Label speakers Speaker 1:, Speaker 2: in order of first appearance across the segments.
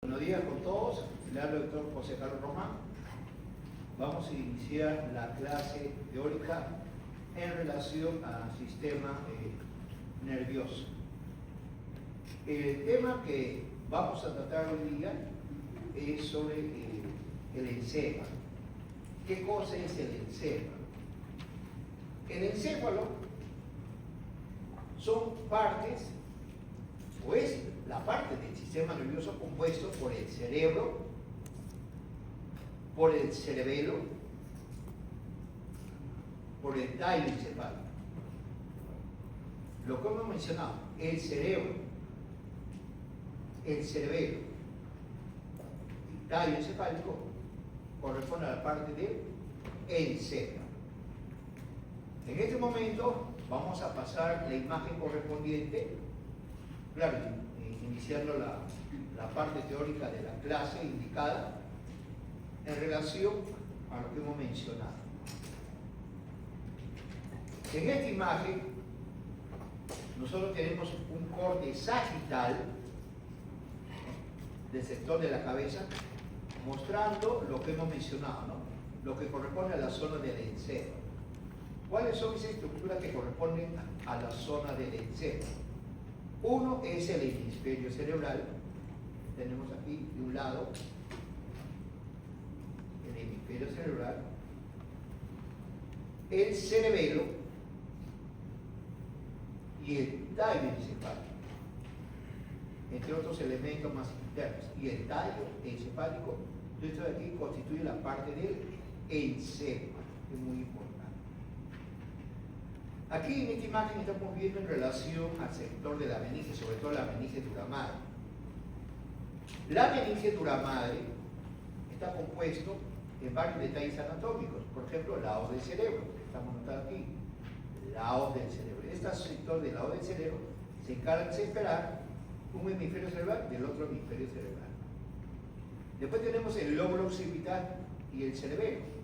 Speaker 1: Buenos días con todos, le habla el doctor José Carlos Román. Vamos a iniciar la clase teórica en relación al sistema nervioso. El tema que vamos a tratar hoy día es sobre el encéfalo. ¿Qué cosa es el encéfalo? El encéfalo son partes, o es la parte del sistema nervioso compuesto por el cerebro, por el cerebelo, por el tallo encefálico. Lo que hemos mencionado, el cerebro, el cerebelo y tallo encefálico corresponde a la parte del encéfalo. En este momento vamos a pasar la imagen correspondiente, claro, iniciando la parte teórica de la clase indicada en relación a lo que hemos mencionado. En esta imagen nosotros tenemos un corte sagital del sector de la cabeza mostrando lo que hemos mencionado, ¿no? Lo que corresponde a la zona del encéfalo. ¿Cuáles son esas estructuras que corresponden a la zona del encéfalo? Uno es el hemisferio cerebral, tenemos aquí de un lado el hemisferio cerebral, el cerebelo y el tallo encefálico, entre otros elementos más internos. Y el tallo encefálico, esto de aquí constituye la parte del encéfalo, que es muy importante. Aquí en esta imagen estamos viendo en relación al sector de la meninge, sobre todo la meninge dura madre. La meninge dura madre está compuesto en varios detalles anatómicos, por ejemplo, lados del cerebro, estamos notando aquí, lados del cerebro. Este sector del lado del cerebro se encarga de separar un hemisferio cerebral del otro hemisferio cerebral. Después tenemos el lóbulo occipital y el cerebelo.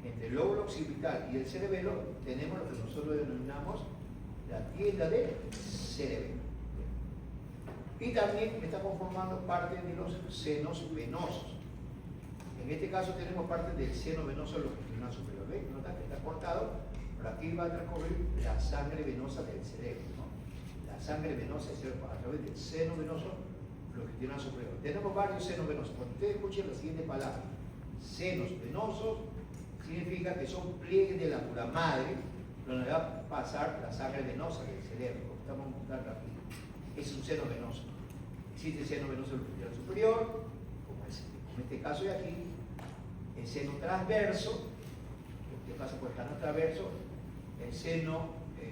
Speaker 1: Entre el lóbulo occipital y el cerebelo tenemos lo que nosotros denominamos la tienda del cerebelo. Y también está conformando parte de los senos venosos. En este caso tenemos parte del seno venoso longitudinal superior. ¿Ven? Nota que está cortado, por aquí va a transcurrir la sangre venosa del cerebro, ¿no? La sangre venosa del cerebro a través del seno venoso longitudinal superior. Tenemos varios senos venosos. Cuando ustedes escuchen la siguiente palabra, senos venosos, significa que son pliegues de la dura madre donde va a pasar la sangre venosa del cerebro, como estamos mostrando aquí. Es un seno venoso. Existe el seno venoso longitudinal superior, como en este caso de aquí, el seno transverso, en este caso puede estar en transverso, el seno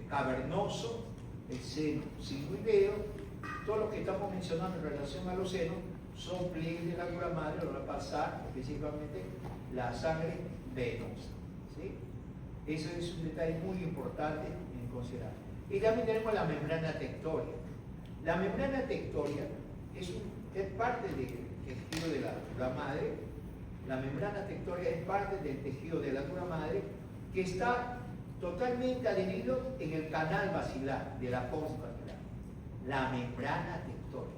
Speaker 1: cavernoso, el seno sigmoideo. Todo lo que estamos mencionando en relación a los senos son pliegues de la dura madre donde va a pasar específicamente la sangre venosa, ¿sí? Eso es un detalle muy importante en considerar. Y también tenemos la membrana tectoria. La membrana tectoria es parte del tejido de la dura madre. La membrana tectoria es parte del tejido de la dura madre que está totalmente adherido en el canal basilar de la fosa basilar. La membrana tectoria.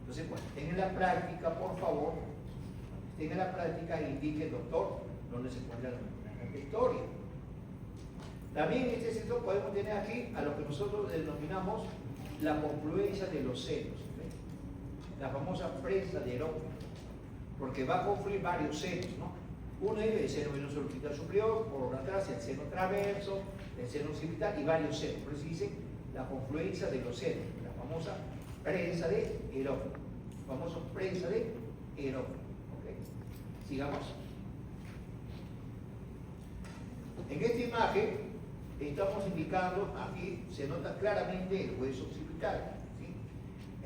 Speaker 1: Entonces, bueno, estén en la práctica, por favor, estén en la práctica e indique, doctor, dónde se encuentra la membrana tectoria. También en este sector podemos tener aquí a lo que nosotros denominamos la confluencia de los senos, ¿ves? La famosa prensa de Eropa, porque va a confluir varios senos, ¿no? Uno es el seno venoso occipital superior, por atrás el seno transverso, el seno occipital y varios senos. Por eso dice la confluencia de los senos, la famosa prensa de Eropa, famoso prensa de Eropa. ¿Okay? Sigamos. En esta imagen estamos indicando, aquí se nota claramente el hueso occipital, ¿sí?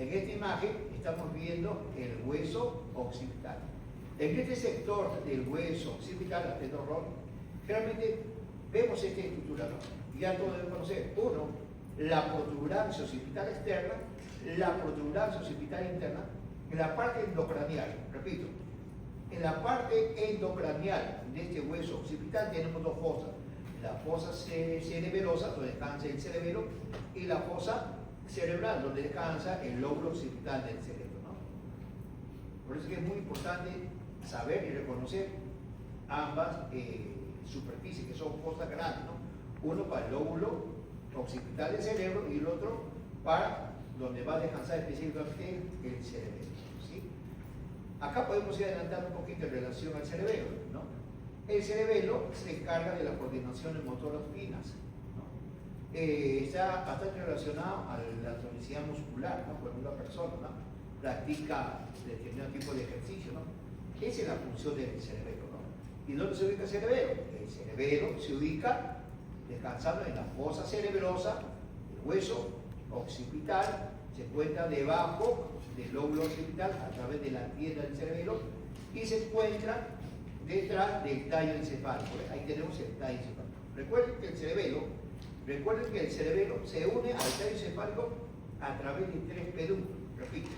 Speaker 1: En esta imagen estamos viendo el hueso occipital. En este sector del hueso occipital, atento Ron, generalmente vemos esta estructura, ¿no? Ya todos deben conocer. Uno, la protuberancia occipital externa, la protuberancia occipital interna, en la parte endocranial, repito, en la parte endocranial de este hueso occipital tenemos dos fosas. La fosa cerebelosa, donde descansa el cerebelo, y y la fosa cerebral, donde descansa el lóbulo occipital del cerebro, ¿no? eso es que es muy importante saber y reconocer ambas superficies, que son cosas grandes, ¿no? Uno para el lóbulo occipital del cerebro y el otro para donde va a descansar específicamente el cerebelo, ¿sí? Acá podemos ir adelantando un poquito en relación al cerebelo, ¿no? El cerebelo se encarga de las coordinaciones motoras finas, ¿no? Está bastante relacionado a la tonicidad muscular, ¿no? Cuando una persona, ¿no?, practica determinado tipo de ejercicio, ¿no? Esa es la función del cerebelo, ¿no? ¿Y dónde se ubica el cerebelo? El cerebelo se ubica descansando en la fosa cerebrosa, el hueso occipital se encuentra debajo del lóbulo occipital a través de la piedra del cerebelo y se encuentra detrás del tallo encefálico. Ahí tenemos el tallo encefálico. Recuerden que el cerebelo se une al tallo encefálico a través de 3 pedúnculos. Repito,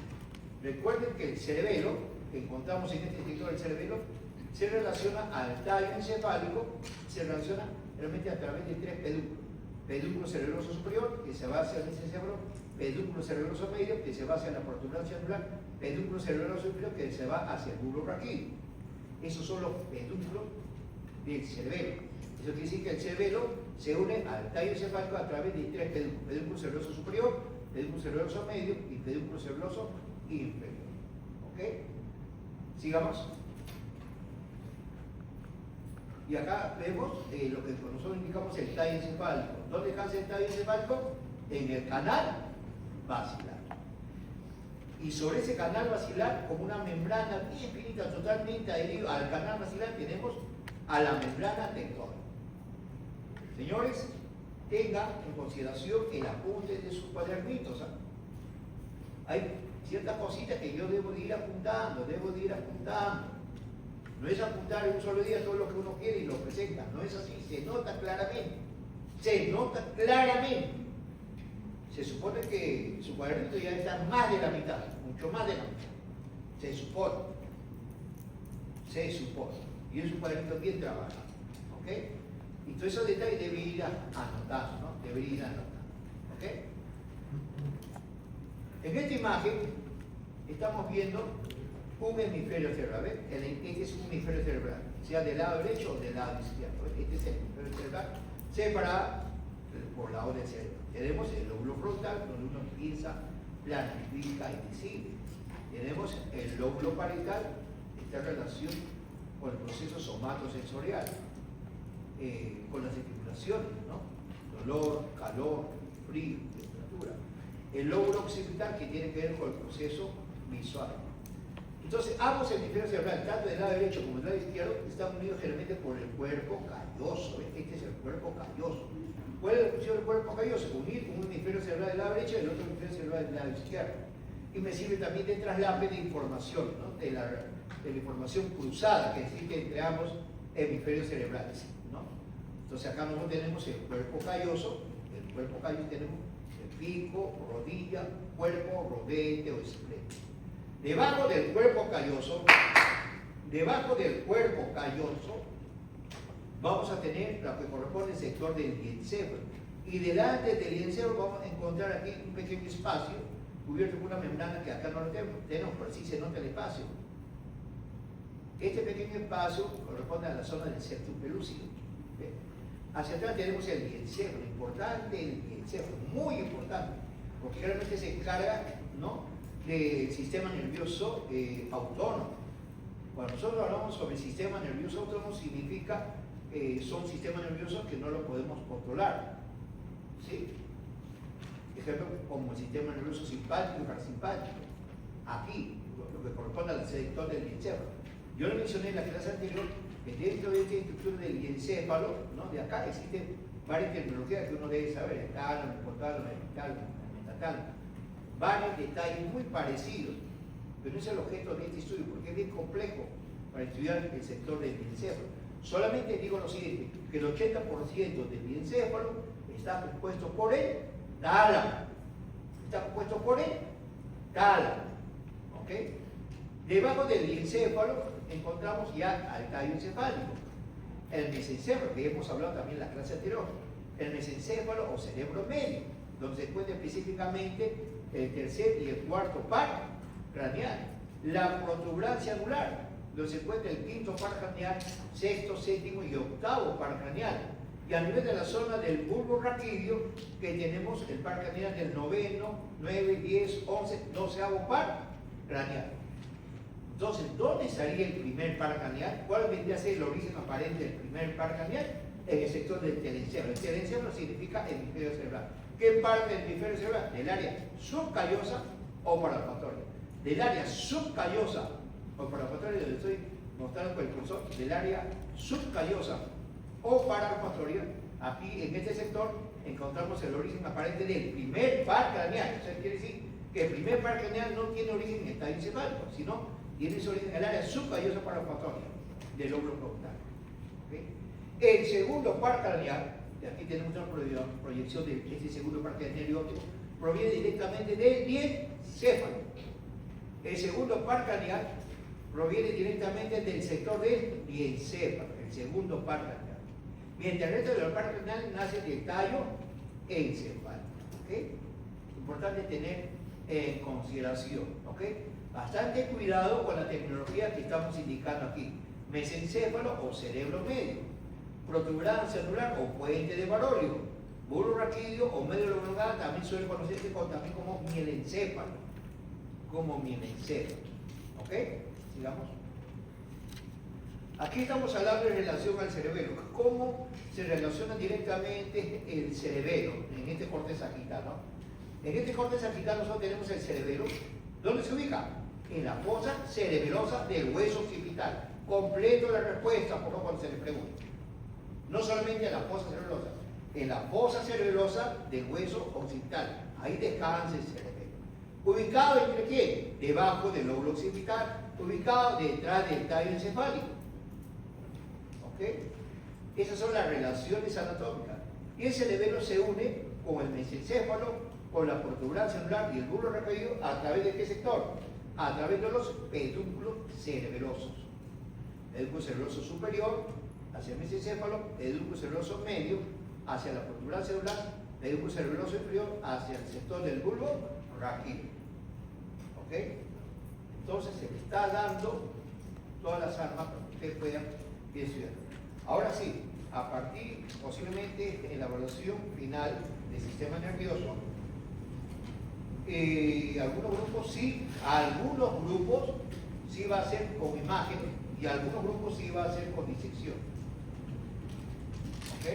Speaker 1: recuerden que el cerebelo que encontramos en este sector del cerebelo se relaciona al tallo encefálico, se relaciona realmente a través de 3 pedúnculos. Pedúnculo cerebroso superior, que se va hacia el mesencéfalo, pedúnculo cerebroso medio, que se va hacia la protuberancia anular, pedúnculo cerebroso superior, que se va hacia el bulbo raquídeo. Esos son los pedúnculos del cerebelo. Eso quiere decir que el cerebelo se une al tallo encefálico a través de 3 pedúnculos: pedúnculo cerebroso superior, pedúnculo cerebroso medio y pedúnculo cerebroso inferior. ¿Ok? Sigamos. Y acá vemos lo que nosotros indicamos el tallo encefálico. ¿Dónde descansa el tallo encefálico? En el canal basilar. Y sobre ese canal basilar, como una membrana bien finita, totalmente adherida al canal basilar, tenemos a la membrana tectónica. Señores, tengan en consideración el apunte de sus cuadernitos. Hay ciertas cositas que yo debo de ir apuntando, No es apuntar en un solo día todo lo que uno quiere y lo presenta, no es así, se nota claramente. Se supone que su cuadernito ya está más de la mitad, mucho más de la mitad. Se supone. Y es un cuadernito bien trabajado, ¿ok? Y todos esos detalles debe ir anotando, ¿no? ¿Ok? En esta imagen estamos viendo un hemisferio cerebral. ¿Ven? Este es un hemisferio cerebral, sea del lado derecho o del lado izquierdo. Este es el hemisferio cerebral separado por lado del cerebro. Tenemos el lóbulo frontal, donde uno piensa, planifica y decide. Tenemos el lóbulo parietal, esta relación con el proceso somatosensorial, con las estimulaciones, ¿no? Dolor, calor, frío, temperatura. El lóbulo occipital, que tiene que ver con el proceso visual. Entonces, ambos hemisferios cerebrales, tanto del lado derecho como del lado izquierdo, están unidos generalmente por el cuerpo calloso. Este es el cuerpo calloso. ¿Cuál es la función del cuerpo calloso? Unir un hemisferio cerebral del lado derecho y el otro hemisferio cerebral del lado izquierdo. Y me sirve también de traslape de información, ¿no? de la información cruzada que existe entre ambos hemisferios cerebrales, ¿no? Entonces acá nosotros tenemos el cuerpo calloso, tenemos el pico, rodilla, cuerpo, rodete o esqueleto. Debajo del cuerpo calloso, vamos a tener lo que corresponde al sector del diencéfalo. Y delante del diencéfalo vamos a encontrar aquí un pequeño espacio cubierto por una membrana que acá no lo tenemos, pero sí se nota el espacio. Este pequeño espacio corresponde a la zona del septum pelúcido. Hacia atrás tenemos el diencéfalo, importante el diencéfalo, muy importante, porque realmente se encarga, ¿no?, del sistema nervioso autónomo. Cuando nosotros hablamos sobre el sistema nervioso autónomo, significa son sistemas nerviosos que no lo podemos controlar, ¿sí? Ejemplo, como el sistema nervioso simpático y parasimpático. Aquí, lo que corresponde al sector del diencéfalo. Yo le mencioné en la clase anterior que dentro de esta estructura del diencéfalo, ¿no?, de acá existen varias terminologías que uno debe saber: el tálamo, el hipotálamo, el epitálamo, el metatálamo. Varios detalles muy parecidos, pero no es el objeto de este estudio porque es bien complejo para estudiar el sector del diencéfalo. Solamente digo lo siguiente, que el 80% del diencéfalo está compuesto por el tálamo. ¿Ok? Debajo del diencéfalo encontramos ya al tallo encefálico, el mesencéfalo, que hemos hablado también en la clase anterior, el mesencéfalo o cerebro medio, donde se encuentra específicamente el tercer y el cuarto par craneal. la protuberancia anular, donde se encuentra el quinto par craneal, sexto, séptimo y octavo par craneal. Y a nivel de la zona del bulbo raquídeo, que tenemos el par craneal del noveno, 9, 10, 11, 12avo par craneal. Entonces, ¿dónde estaría el primer par craneal? ¿Cuál vendría a ser el origen aparente del primer par craneal? En el sector del telencéfalo. El telencéfalo significa hemisferio cerebral. ¿Qué parte del hemisferio cerebral? Del área subcallosa o parafactoria. Del área subcallosa o parafactoria, donde estoy mostrando con el cursor, del área subcallosa o parafactoria, aquí en este sector encontramos el origen aparente del primer par craneal. O sea, quiere decir que el primer par craneal no tiene origen en el estadio encefálico, sino tiene su origen en el área subcallosa parafactoria del lóbulo frontal. ¿Okay? El segundo par craneal, y aquí tenemos una proyección de este segundo par craneal óptico, proviene directamente del diencéfalo. El segundo par craneal proviene directamente del sector del diencéfalo, el segundo par craneal. Mientras el resto de los par craneales nace del tallo encefálico. ¿Okay? Importante tener en consideración. ¿Okay? Bastante cuidado con la terminología que estamos indicando aquí. Mesencéfalo o cerebro medio, protuberancia anular o puente de Barolio, bulbo raquídeo o medio lobulado, también suele conocerse también como mielencéfalo. ¿Ok? Sigamos. Aquí estamos hablando en relación al cerebelo. ¿Cómo se relaciona directamente el cerebelo en este corte sagital, ¿no? En este corte sagital nosotros tenemos el cerebelo. ¿Dónde se ubica? En la fosa cerebelosa del hueso occipital. Completo la respuesta, por favor, cuando se le pregunte. No solamente en la fosa cerebelosa, en la fosa cerebelosa del hueso occipital. Ahí descansa el cerebelo. ¿Ubicado entre qué? Debajo del lóbulo occipital, ubicado detrás del tallo encefálico. ¿Ok? Esas son las relaciones anatómicas. Y el cerebelo se une con el mesencéfalo, con la protuberancia anular y el bulbo raquídeo. ¿A través de qué sector? A través de los pedúnculos cerebelosos. Pedúnculo cerebeloso superior hacia el mesencéfalo, pedúnculo cerebeloso medio hacia la protuberancia anular, pedúnculo cerebeloso inferior hacia el sector del bulbo raquídeo. ¿Ok? Entonces se le está dando todas las armas para que ustedes puedan estudiar. Ahora sí, a partir posiblemente en la evaluación final del sistema nervioso, algunos grupos sí va a ser con imagen y algunos grupos sí va a ser con disección. ¿Ok?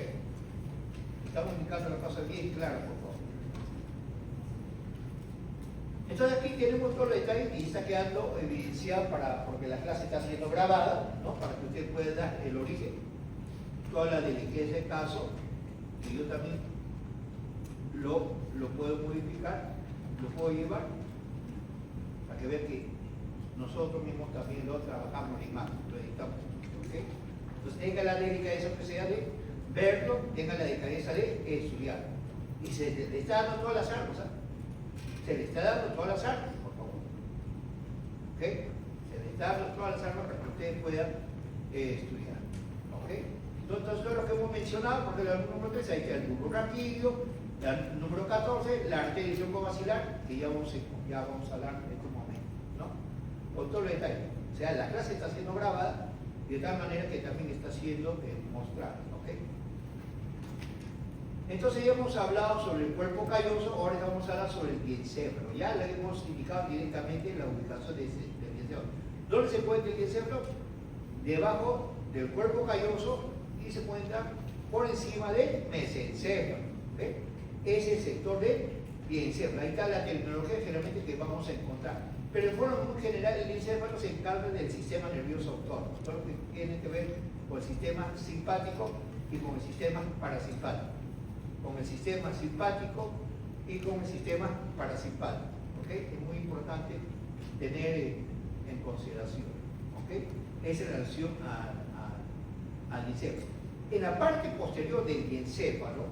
Speaker 1: Estamos indicando las cosas bien claras, por favor. Entonces aquí tenemos todos los detalles y está quedando evidenciado porque la clase está siendo grabada, ¿no? Para que usted pueda dar el origen, toda la delicadeza del caso, y yo también lo puedo modificar, lo puedo llevar, para que vean que nosotros mismos también lo trabajamos en imagen, lo editamos. ¿Okay? Entonces tenga la delicadeza que sea de verlo, tenga la delicadeza de estudiar. Y se le está dando todas las armas, ¿eh? Se le está dando todas las armas, por favor. ¿Ok? Se le está dando todas las armas para que ustedes puedan estudiar. ¿Ok? Entonces, todo lo que hemos mencionado, porque el número 3, ahí está el bulbo raquídeo, el número 14, la arteria troncovacilar, que ya vamos a hablar en este momento, ¿no? Con todos los detalles. O sea, la clase está siendo grabada de tal manera que también está siendo mostrada. ¿Ok? Entonces ya hemos hablado sobre el cuerpo calloso, ahora vamos a hablar sobre el diencéfalo. Ya le hemos indicado directamente la ubicación del diencéfalo. ¿Dónde se encuentra el diencéfalo? Debajo del cuerpo calloso y se encuentra por encima del mesencéfalo. ¿Okay? Es el sector del diencéfalo. Ahí está la terminología generalmente que vamos a encontrar. Pero en forma muy general el diencéfalo se encarga del sistema nervioso autónomo. Todo lo que tiene que ver con el sistema simpático y con el sistema parasimpático. Con el sistema simpático y con el sistema parasimpático. ¿Okay? Es muy importante tener en consideración. ¿Okay? Esa es la relación al diencéfalo. En la parte posterior del diencéfalo,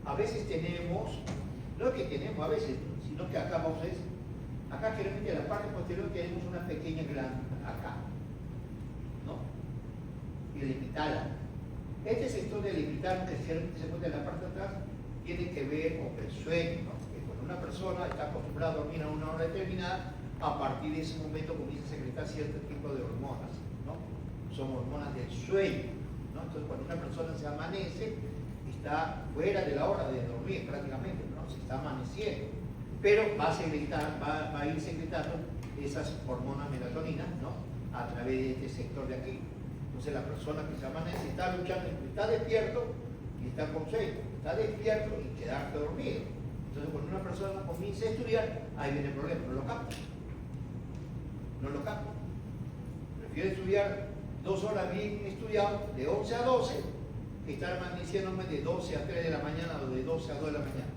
Speaker 1: a veces tenemos, no es que tenemos a veces, sino que acá vamos a ver, acá generalmente en la parte posterior tenemos una pequeña glándula, acá. ¿No? Y el epitálamo. Este sector del epitálamo que se encuentra en la parte de atrás tiene que ver con el sueño, ¿no? Que cuando una persona está acostumbrada a dormir a una hora determinada, a partir de ese momento comienza a secretar cierto tipo de hormonas, ¿no? Son hormonas del sueño, ¿no? Entonces cuando una persona se amanece, está fuera de la hora de dormir prácticamente, ¿no? Se está amaneciendo, pero va a ir secretando esas hormonas melatoninas, ¿no? A través de este sector de aquí. Entonces la persona que se amanece está luchando, está despierto y está con sueño, está despierto y quedarse dormido. Entonces cuando una persona comienza a estudiar, ahí viene el problema, no lo capta. No lo capta. Prefiero estudiar 2 horas bien estudiado, de 11 a 12, que estar amaneciéndome de 12 a 3 de la mañana o de 12 a 2 de la mañana.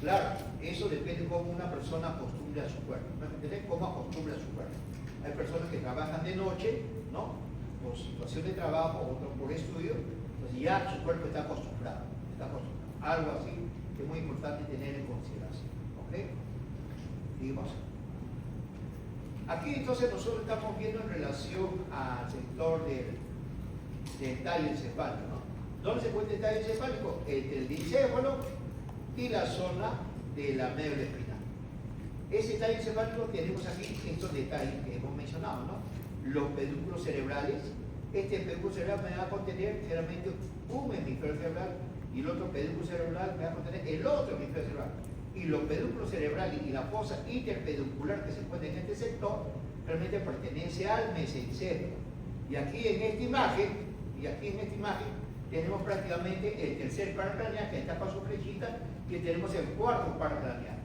Speaker 1: Claro, eso depende de cómo una persona acostumbre a su cuerpo. ¿Me entiendes? ¿Cómo acostumbra a su cuerpo? Hay personas que trabajan de noche, ¿no? Por situación de trabajo, otros por estudio, pues ya su cuerpo está acostumbrado. Algo así que es muy importante tener en consideración. ¿Ok? Seguimos. Aquí entonces nosotros estamos viendo en relación al sector del tallo encefálico, ¿no? ¿Dónde se encuentra el tallo encefálico? Entre el encéfalo y la zona de la médula espinal. Ese tallo encefálico tenemos aquí estos detalles que hemos mencionado, ¿no? Los pedúnculos cerebrales. Este pedúnculo cerebral me va a contener generalmente un hemisferio cerebral y el otro pedúnculo cerebral me va a contener el otro hemisferio cerebral. Y los pedúnculos cerebrales y la fosa interpeduncular que se encuentra en este sector realmente pertenece al mesencéfalo. Y aquí en esta imagen, tenemos prácticamente el tercer par craneal que está para su flechita y tenemos el cuarto par craneal.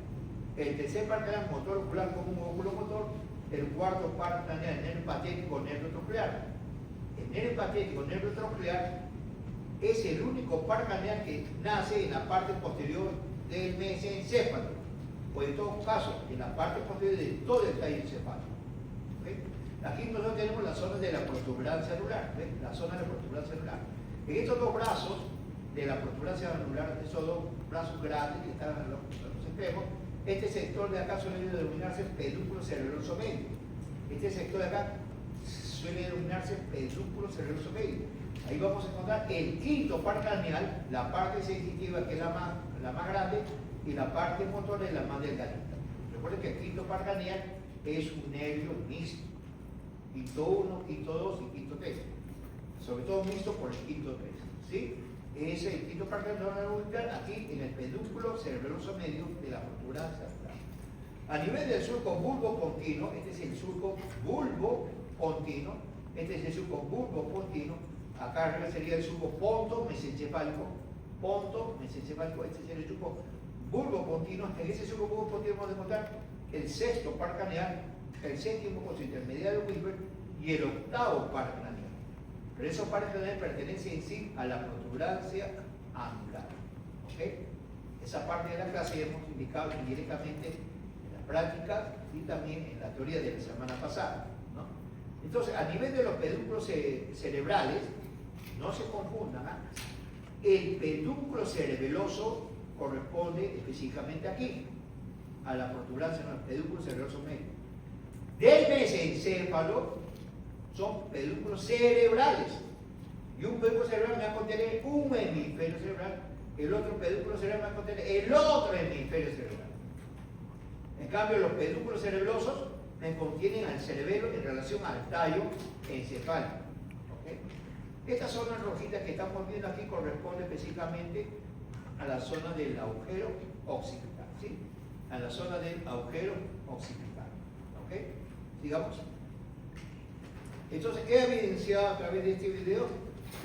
Speaker 1: El tercer par craneal, motor ocular como un oculomotor, el cuarto par craneal, nervio patético, nervio troclear. El nervio patético, nervio troclear es el único par craneal que nace en la parte posterior del mesencéfalo, o en todo caso, en la parte posterior de todo el tallo encefálico. ¿Okay? Aquí nosotros tenemos la zona de la protuberancia anular, ¿ves? La zona de la protuberancia anular. En estos dos brazos de la protuberancia anular, esos dos brazos grandes que están a los extremos, este sector de acá suele denominarse pedúnculo cerebroso medio. Este sector de acá suele denominarse pedúnculo cerebroso medio. Ahí vamos a encontrar el quinto par craneal, la parte sensitiva que es la más grande y la parte motora es la más delgadita. Recuerden que el quinto par craneal es un nervio mixto. Quinto 1, quinto 2 y quinto 3. Sobre todo mixto por el quinto 3. ¿Sí? Es el quinto par craneal aquí en el pedúnculo cerebroso medio de la protuberancia anular. A nivel del surco bulbo-pontino, este es el surco bulbo-pontino, este es el surco bulbo-pontino. Acá arriba sería el surco ponto-mesencefálico, este sería el surco bulbo-pontino. En ese surco bulbo-pontino vamos a encontrar el sexto par craneal, el séptimo con su intermediario Wilber y el octavo par craneal. Pero esos pares craneales pertenecen en sí a la protuberancia anular. ¿Okay? Esa parte de la clase hemos indicado indirectamente en la práctica y también en la teoría de la semana pasada, ¿no? Entonces, a nivel de los pedúnculos cerebrales, no se confundan, el pedúnculo cerebeloso corresponde específicamente aquí, a la protuberancia, no, el pedúnculo cerebroso medio. Del mesencéfalo son pedúnculos cerebrales. Y un pedúnculo cerebral me va a contener un hemisferio cerebral, el otro pedúnculo cerebral me va a contener el otro hemisferio cerebral. En cambio, los pedúnculos cerebrosos me contienen al cerebelo en relación al tallo encefálico. ¿Okay? Esta zona rojita que estamos viendo aquí corresponde específicamente a la zona del agujero occipital, ¿sí? A la zona del agujero occipital. ¿Ok? Sigamos. Entonces, he evidenciado a través de este video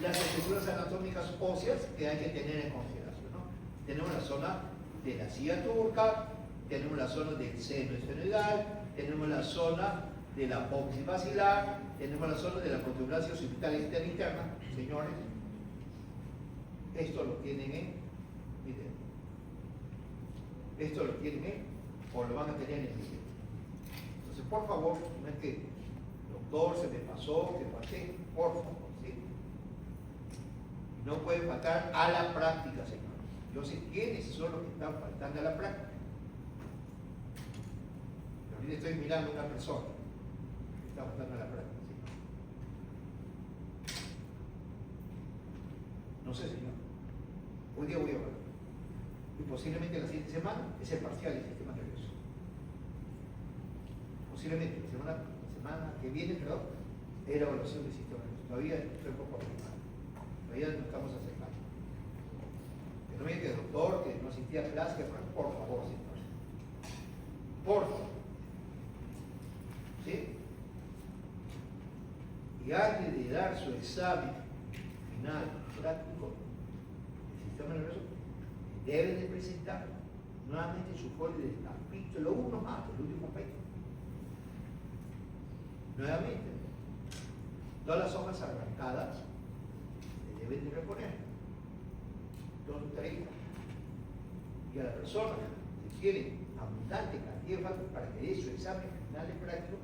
Speaker 1: las estructuras anatómicas óseas que hay que tener en consideración, ¿no? Tenemos la zona de la silla turca, tenemos la zona del seno esfenoidal, tenemos la zona de la apófisis basilar, tenemos la zona de la protuberancia occipital externa e interna. Señores, esto lo tienen en video. Esto lo tienen en, o lo van a tener en video. Entonces, por favor, no es que, doctor, se me pasó, que pasé, por favor, ¿sí? No pueden faltar a la práctica, señores. Yo sé quiénes son los que están faltando a la práctica. Ahorita estoy mirando a una persona que está faltando a la práctica. ¿Sí? No sé, señor. Hoy día voy a hablar. Y posiblemente la siguiente semana es el parcial del sistema nervioso. Posiblemente la semana que viene, perdón, es la evaluación del sistema nervioso. Todavía estoy un poco apresurado. Todavía no estamos acercando. Que no me diga que el doctor, que no asistía a clase, por favor, señor. Por favor. ¿Sí? Y antes de dar su examen final práctico, el sistema nervioso debe de presentar nuevamente su folio del capítulo 1 más, el último capítulo. Nuevamente, todas las hojas arrancadas se deben de reponer. Todo 30. Y a la persona que quiere abundante cantidad de faltas para que dé su examen final de práctico,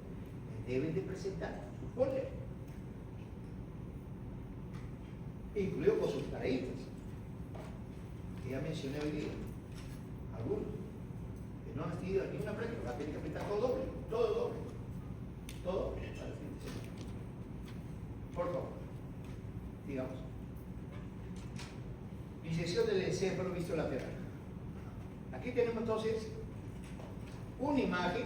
Speaker 1: deben de presentar su folio, incluido con sus tareitas, que ya mencioné hoy día. Algunos que no han tenido ninguna práctica, van a tener que presentar todo doble, todo doble, todo doble para el fin de semana. Por favor, digamos. Disección del encéfalo visto lateral. Aquí tenemos entonces una imagen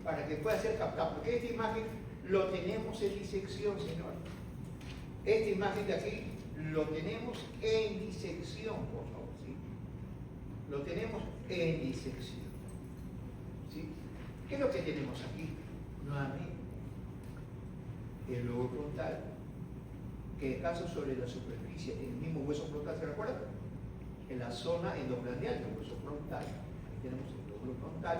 Speaker 1: para que pueda ser captada, porque esta imagen lo tenemos en disección, señor. Esta imagen de aquí lo tenemos en disección, por favor, ¿sí? Lo tenemos en disección, ¿sí? ¿Qué es lo que tenemos aquí? Nuevamente, el lobo frontal, que descansa sobre la superficie del mismo hueso frontal, ¿se recuerdan? En la zona endocranial del hueso frontal. Aquí tenemos el lóbulo frontal,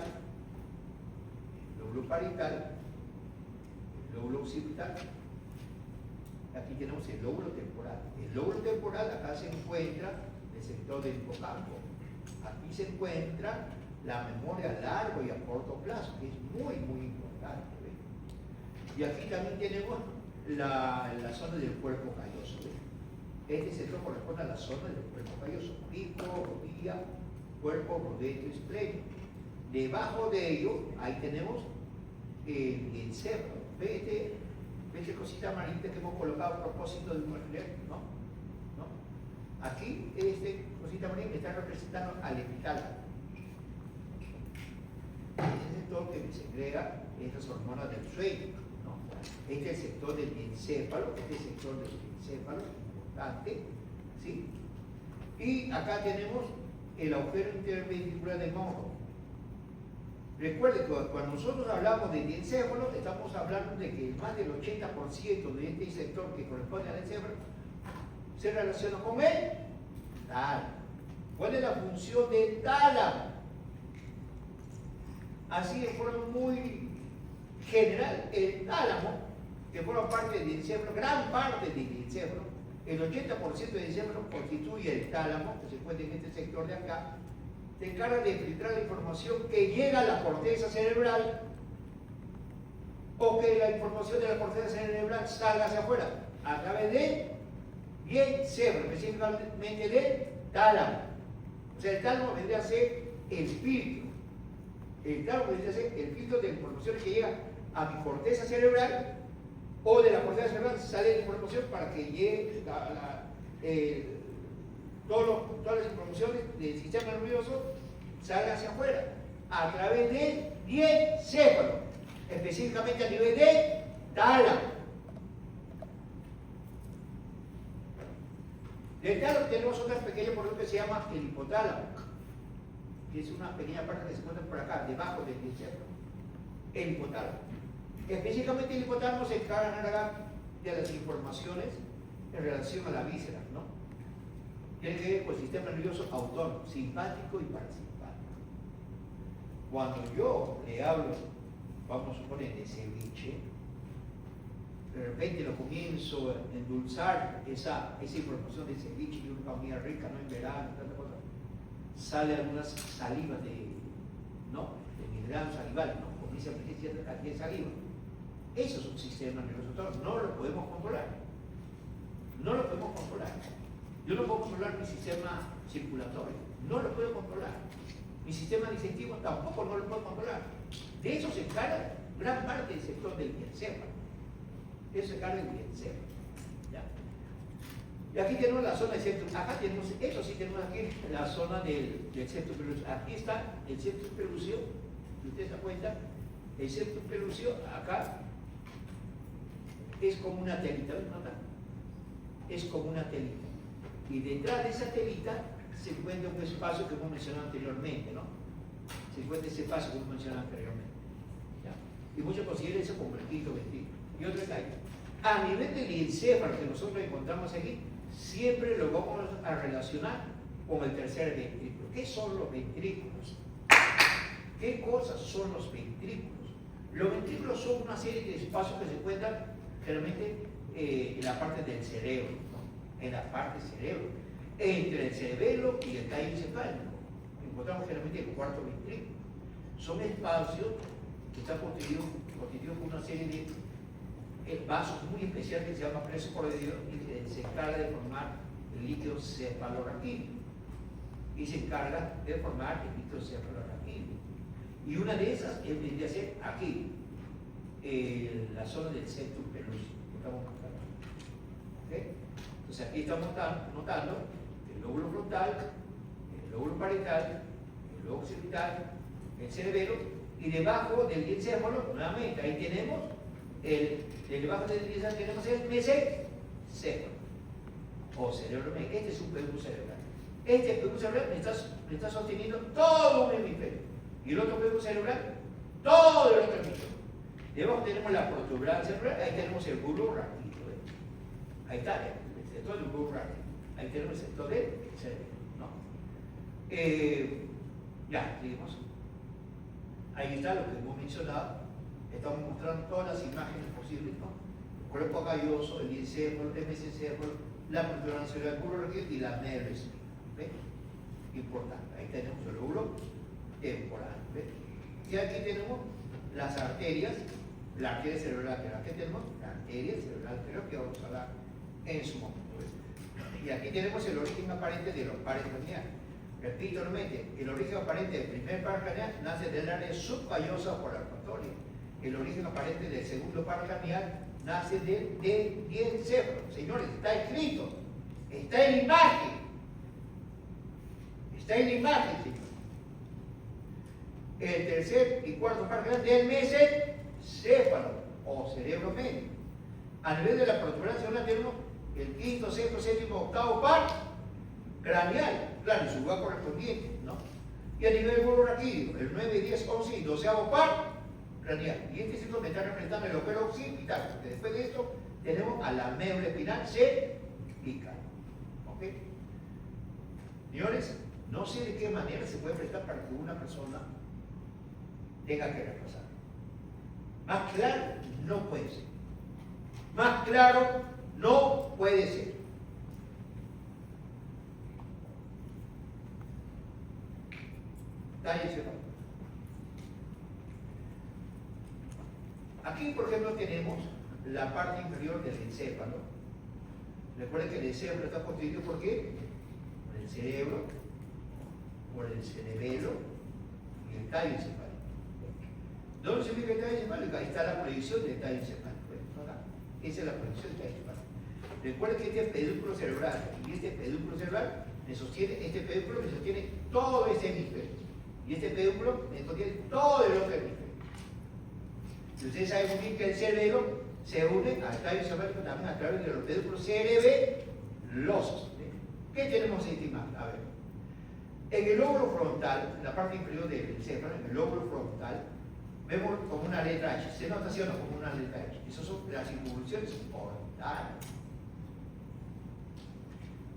Speaker 1: el lóbulo parietal, el lóbulo occipital. Aquí tenemos el lóbulo temporal. El lóbulo temporal acá se encuentra el sector del hipocampo. Aquí se encuentra la memoria a largo y a corto plazo, que es muy, muy importante. ¿Ve? Y aquí también tenemos la zona del cuerpo calloso. ¿Ve? Este sector corresponde a la zona del cuerpo calloso. Pico, rodilla, cuerpo, rodete, esplénico. Debajo de ello, ahí tenemos el encéfalo. ¿Ve esta cosita amarilla que hemos colocado a propósito de un alfiler? ¿No? ¿No? Aquí, este cosita amarilla está representando al epitálamo. Ese sector que segrega estas hormonas del sueño, ¿no? Este es el sector del encéfalo, importante, ¿sí? Y acá tenemos el agujero interventricular de Monro. Recuerden que cuando nosotros hablamos de encéfalo, estamos hablando de que más del 80% de este sector que corresponde al encéfalo se relaciona con el tálamo. ¿Cuál es la función del tálamo? Así de forma muy general, el tálamo, que forma parte del encéfalo, gran parte del encéfalo, el 80% del encéfalo constituye el tálamo, que se encuentra en este sector de acá, se encarga de filtrar la información que llega a la corteza cerebral o que la información de la corteza cerebral salga hacia afuera a través de encéfalo, específicamente del tálamo. O sea, el tálamo vendría a ser el filtro. El tálamo vendría a ser el filtro de la información que llega a mi corteza cerebral o de la corteza cerebral sale la información para que llegue todas las informaciones del sistema nervioso salgan hacia afuera a través del encéfalo, específicamente a nivel del tálamo. Del tálamo tenemos otra pequeña porción que se llama el hipotálamo, que es una pequeña parte que se encuentra por acá, debajo del encéfalo. El hipotálamo. Específicamente el hipotálamo se encarga de las informaciones en relación a la víscera, ¿no? Tiene que ver con el sistema nervioso autónomo, simpático y parasimpático. Cuando yo le hablo, vamos a suponer, de ceviche, de repente lo comienzo a endulzar esa información de ceviche y una comida rica, ¿no? En verano, tanta cosa. Sale algunas salivas de mis granos salivales, ¿no? Comienza a meter cierta cantidad de saliva. Eso es un sistema nervioso autónomo, no lo podemos controlar. No lo podemos controlar. Yo no puedo controlar mi sistema circulatorio, no lo puedo controlar. Mi sistema digestivo tampoco no lo puedo controlar. De eso se encarga gran parte del sector del encéfalo. Eso se encarga del encéfalo. ¿Ya? Y aquí tenemos la zona del septum. Acá tenemos, eso sí tenemos aquí la zona del septum pelúceo. Aquí está el septum pelúceo. Si ustedes se dan cuenta, el septum pelúceo acá es como una telita, ¿ves? ¿Nota? Es como una telita. Y detrás de esa telita se encuentra un espacio que hemos mencionado anteriormente, ¿no? Se encuentra ese espacio que hemos mencionado anteriormente. ¿Ya? Y muchos consideran eso como el quinto ventrículo. Y otro detalle. A nivel del encéfalo que nosotros encontramos aquí, siempre lo vamos a relacionar con el tercer ventrículo. ¿Qué son los ventrículos? ¿Qué cosas son los ventrículos? Los ventrículos son una serie de espacios que se encuentran generalmente en la parte del cerebro, ¿no? En la parte del cerebro, entre el cerebelo y el tallo encefálico. Encontramos generalmente el cuarto ventrículo. Son espacios que están constituidos por una serie de vasos muy especiales que se llaman presos por el y se encarga de formar el líquido cefalorraquídeo y se encarga de formar el líquido cefalorraquídeo. Y una de esas vendría a ser aquí, la zona del septum pelúceo que estamos mostrando. ¿Okay? Entonces aquí estamos notando el lóbulo frontal, el lóbulo parietal, el lóbulo occipital, el cerebelo, y debajo del encéfalo, nuevamente, ahí tenemos debajo del encéfalo tenemos el mesencéfalo o cerebro. Este es un pedúnculo cerebral. Este pedúnculo cerebral me está sosteniendo todo un hemisferio. Y el otro pedúnculo cerebral, todo el otro hemisferio. Debajo tenemos la protuberancia cerebral, ahí tenemos el bulbo raquídeo. Ahí está el sector del bulbo raquídeo. Ahí tenemos el sector del cerebro, ¿no? Ya, seguimos. Ahí está lo que hemos mencionado. Estamos mostrando todas las imágenes posibles, ¿no? El cuerpo calloso, el encéfalo, el mesencéfalo, la protuberancia cerebral, el bulbo raquídeo y la médula espinal. ¿Ve? Importante. Ahí tenemos el lóbulo temporal. ¿Ve? Y aquí tenemos las arterias, la arteria cerebral lateral. Aquí tenemos la arteria cerebral lateral que vamos a hablar en su momento. ¿Ves? Y aquí tenemos el origen aparente de los pares craneales. Repito nuevamente, el origen aparente del primer par craneal nace del área subcallosa por la arcuatoria. El origen aparente del segundo par craneal nace del encéfalo. Señores, está escrito, está en la imagen. Está en la imagen, señor. El tercer y cuarto par craneal del mesencéfalo o cerebro medio. A nivel de la protuberancia tenemos el quinto, sexto, séptimo, octavo par craneal, claro, en su lugar correspondiente, ¿no? Y a nivel del bulbo raquídeo, el 9, 10, 11 y 12º par craneal. Y este ciclo me está representando el lóbulo occipital, porque después de esto tenemos a la médula espinal cervical. ¿Ok? Señores, no sé de qué manera se puede prestar para que una persona tenga que repasar. Más claro, no puede ser. Más claro, no puede ser. Aquí, por ejemplo, tenemos la parte inferior del encéfalo. Recuerden que el encéfalo está constituido ¿por qué? Por el cerebro, por el cerebelo y el tallo encefálico. ¿Dónde se ubica el tallo encefálico? Ahí está la proyección del tallo encefálico. Esa es la proyección del tallo encefálico. Recuerden que este pedúnculo cerebral y este pedúnculo cerebral me sostiene, este pedúnculo me sostiene todo este hemisferio. Y este pedúnculo me sostiene todo el otro hemisferio. Y ustedes saben muy bien que el cerebelo se une al tallo encefálico también a través de los pedúnculos cerebelosos. ¿Qué tenemos en esta imagen? A ver. En el lóbulo frontal, en la parte inferior del encéfalo, en el lóbulo frontal, vemos como una letra H. ¿Se nota así o no? Como una letra H. Esas son las involuciones orbitales.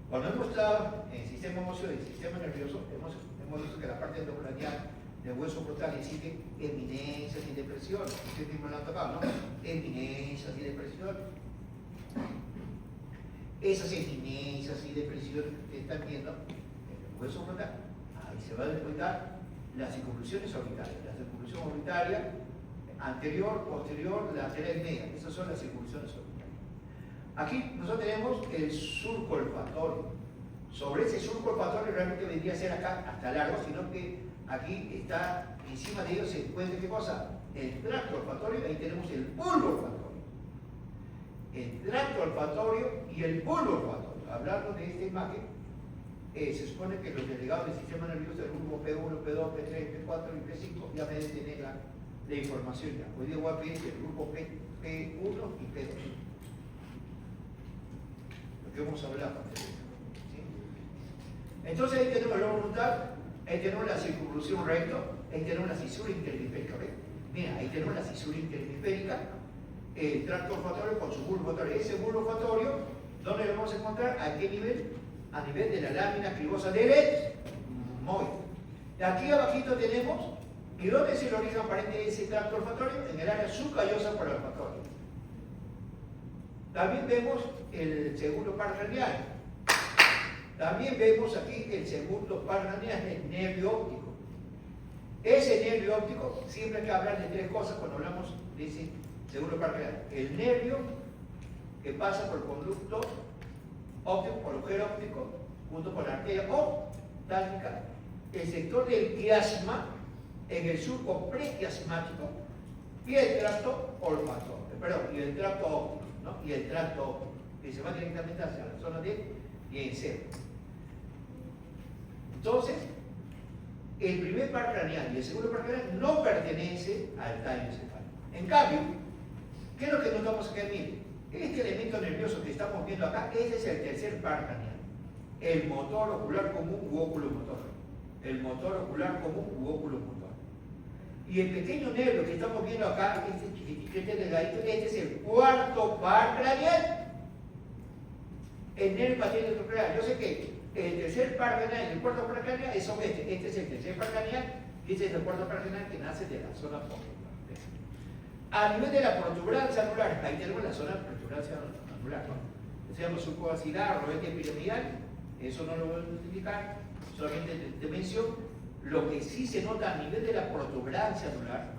Speaker 1: Cuando hemos estado en el sistema emocional y el sistema nervioso, hemos visto que la parte endocranial del hueso frontal existe eminencias y depresiones. Ustedes mismos lo han tocado, ¿no? Eminencias y depresiones. Esas eminencias y depresiones que ustedes están viendo en el hueso frontal, ahí se van a descontar las circunvoluciones orbitales. La circunvolución orbitaria anterior, posterior, lateral y media. Esas son las circunvoluciones orbitales. Aquí nosotros tenemos el surco olfatorio. Sobre ese surco olfatorio realmente vendría a ser acá hasta largo, sino que aquí está, encima de ellos se encuentra ¿qué cosa? El tracto olfatorio, ahí tenemos el bulbo olfatorio. El tracto olfatorio y el bulbo olfatorio. hablando de esta imagen, se supone que los delegados del sistema nervioso del grupo P1, P2, P3, P4 y P5 ya me deben tener la información ya. Hoy día voy a pedir el grupo P1 y P2. Lo que hemos hablado antes. ¿Sí? Entonces ahí tenemos el lobo frontal, ahí tenemos la circunvolución recto, ahí tenemos la cisura interhemisférica. ¿Ven? Mira, ahí tenemos la cisura interhemisférica, el tracto olfatorio con su bulbo olfatorio. Ese bulbo olfatorio, ¿dónde lo vamos a encontrar? ¿A qué nivel? A nivel de la lámina cribosa del etmoide. Aquí abajito tenemos, ¿y dónde es el origen aparente de ese tracto olfatorio? En el área subcallosa por el olfatorio. También vemos el segundo par craneal. También vemos aquí el segundo par craneal, el nervio óptico. Ese nervio óptico, siempre hay que hablar de tres cosas cuando hablamos de ese segundo par craneal. El nervio que pasa por el conducto óptico, por el agujero óptico, junto con la arteria oftálmica, el sector del quiasma en el surco prequiasmático y el tracto olfatorio, y el tracto óptico, ¿no? Y el tracto óptico, que se va directamente hacia la zona de encéfalo. Entonces, el primer par craneal y el segundo par craneal no pertenece al tallo encefálico. En cambio, ¿qué es lo que notamos acá? Miren, este elemento nervioso que estamos viendo acá, ese es el tercer par craneal. El motor ocular común u óculo motor. El motor ocular común u óculo motor. Y el pequeño nervio que estamos viendo acá, este chiquitito, este delgadito, este es el cuarto par craneal. El nervio paciente craneal. Yo sé que el tercer par craneal y el cuarto par craneal son este. Este es el tercer par craneal y este es el cuarto par craneal que nace de la zona posterior. A nivel de la protuberancia anular, ahí tenemos la zona de protuberancia anular, ¿no? Se llama subcovacidad, roete piramidal, eso no lo voy a indicar, solamente de mención. Lo que sí se nota a nivel de la protuberancia anular,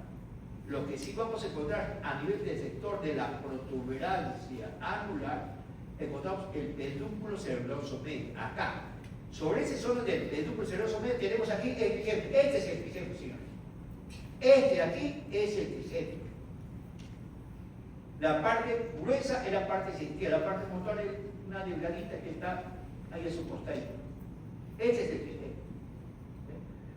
Speaker 1: lo que sí vamos a encontrar a nivel del sector de la protuberancia anular, encontramos el pedúnculo cerebroso medio, acá. Sobre esa zona del pedúnculo cerebroso medio tenemos aquí el trigémino. Este es el trigémino, señores. Este de aquí es el trigémino. La parte gruesa es la parte sensitiva, la parte motor es una delgadita que está ahí a su costadito. Ese es el trigémino.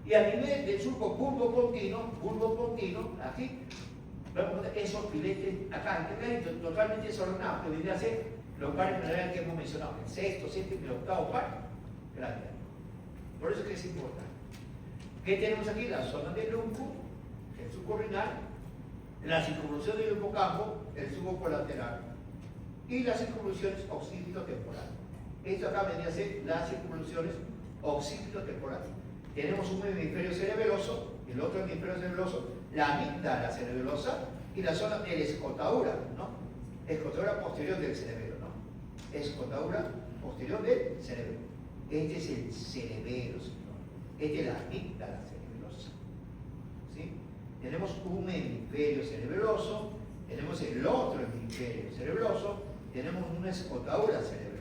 Speaker 1: Y a nivel del surco bulbo continuo, aquí, vamos a ver esos filetes acá, totalmente desordenados, que vendría a ser los pares craneales que hemos mencionado, el sexto, séptimo y el octavo par craneal. Por eso es que es importante. ¿Qué tenemos aquí? La zona del lumbo, el surco renal, la circunvolución del hipocampo, el surco colateral y las circunvoluciones occipitotemporales. Esto acá vendría a ser las circunvoluciones occipitotemporales. Tenemos un hemisferio cerebeloso, el otro hemisferio cerebeloso, la amígdala cerebelosa y la zona de la escotadura, ¿no? Escotadura posterior del cerebelo, ¿no? Escotadura posterior del cerebelo. Este es el cerebelo, señor. Este es la amígdala cerebelosa. ¿Sí? Tenemos un hemisferio cerebeloso, tenemos el otro hemisferio cerebeloso, tenemos una escotadura cerebelosa.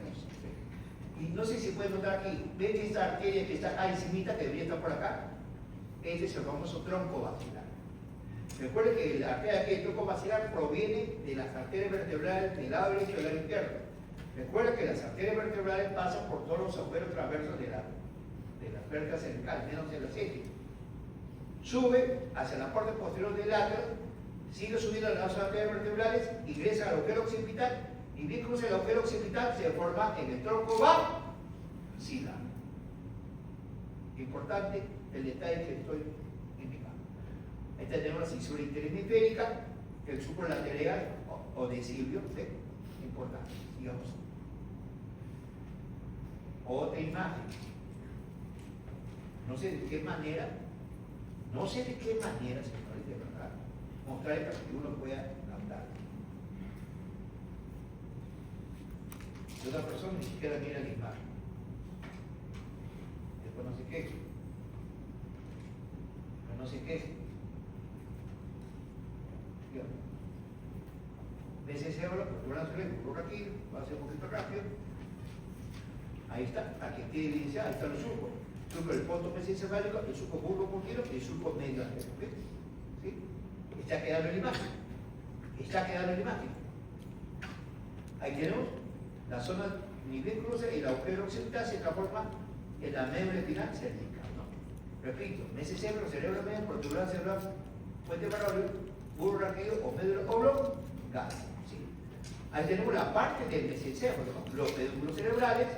Speaker 1: Y no sé si pueden notar aquí, ven esta arteria que está acá encimita, que debería estar por acá. Este es el famoso tronco basilar. Recuerden que la arteria aquí, el tronco basilar, proviene de las arterias vertebrales del lado derecho y del lado izquierdo. Recuerden que las arterias vertebrales pasan por todos los agujeros transversos de las vértebras cervicales, menos de la séptima. Sube hacia la parte posterior del látex, sigue subiendo a las arterias vertebrales, ingresa al agujero occipital. Y bien cruza el agujero occipital, se forma en el tronco basilar. Importante el detalle que estoy indicando. Ahí tenemos la cisura interhemisférica, el supralateral o decilio, ¿sí? Importante, digamos. Otra imagen. No sé de qué manera, señores, de verdad, mostrar para que uno pueda captar. Otra persona ni siquiera mira la imagen. Después no se queja. Pero no se queja. ¿Ves ese cerebro? Por aquí, va a ser un poquito rápido. Ahí está, aquí tiene evidencia, ahí están los surcos. El surco del punto mesencefálico, el surco bulbo continuo y el surco medio anterior. ¿Sí? Está quedando en la imagen. Ahí tenemos la zona ni bien cruza el agujero occipital, se transforma en la médula espinal cervical, ¿no? Repito, mesocéfalo, cerebro medio, protuberancia cerebral, puente parabólico, bulbo raquídeo o médula oblongada, ¿sí? Ahí tenemos la parte del mesocéfalo, ¿no? Los pedúnculos cerebrales,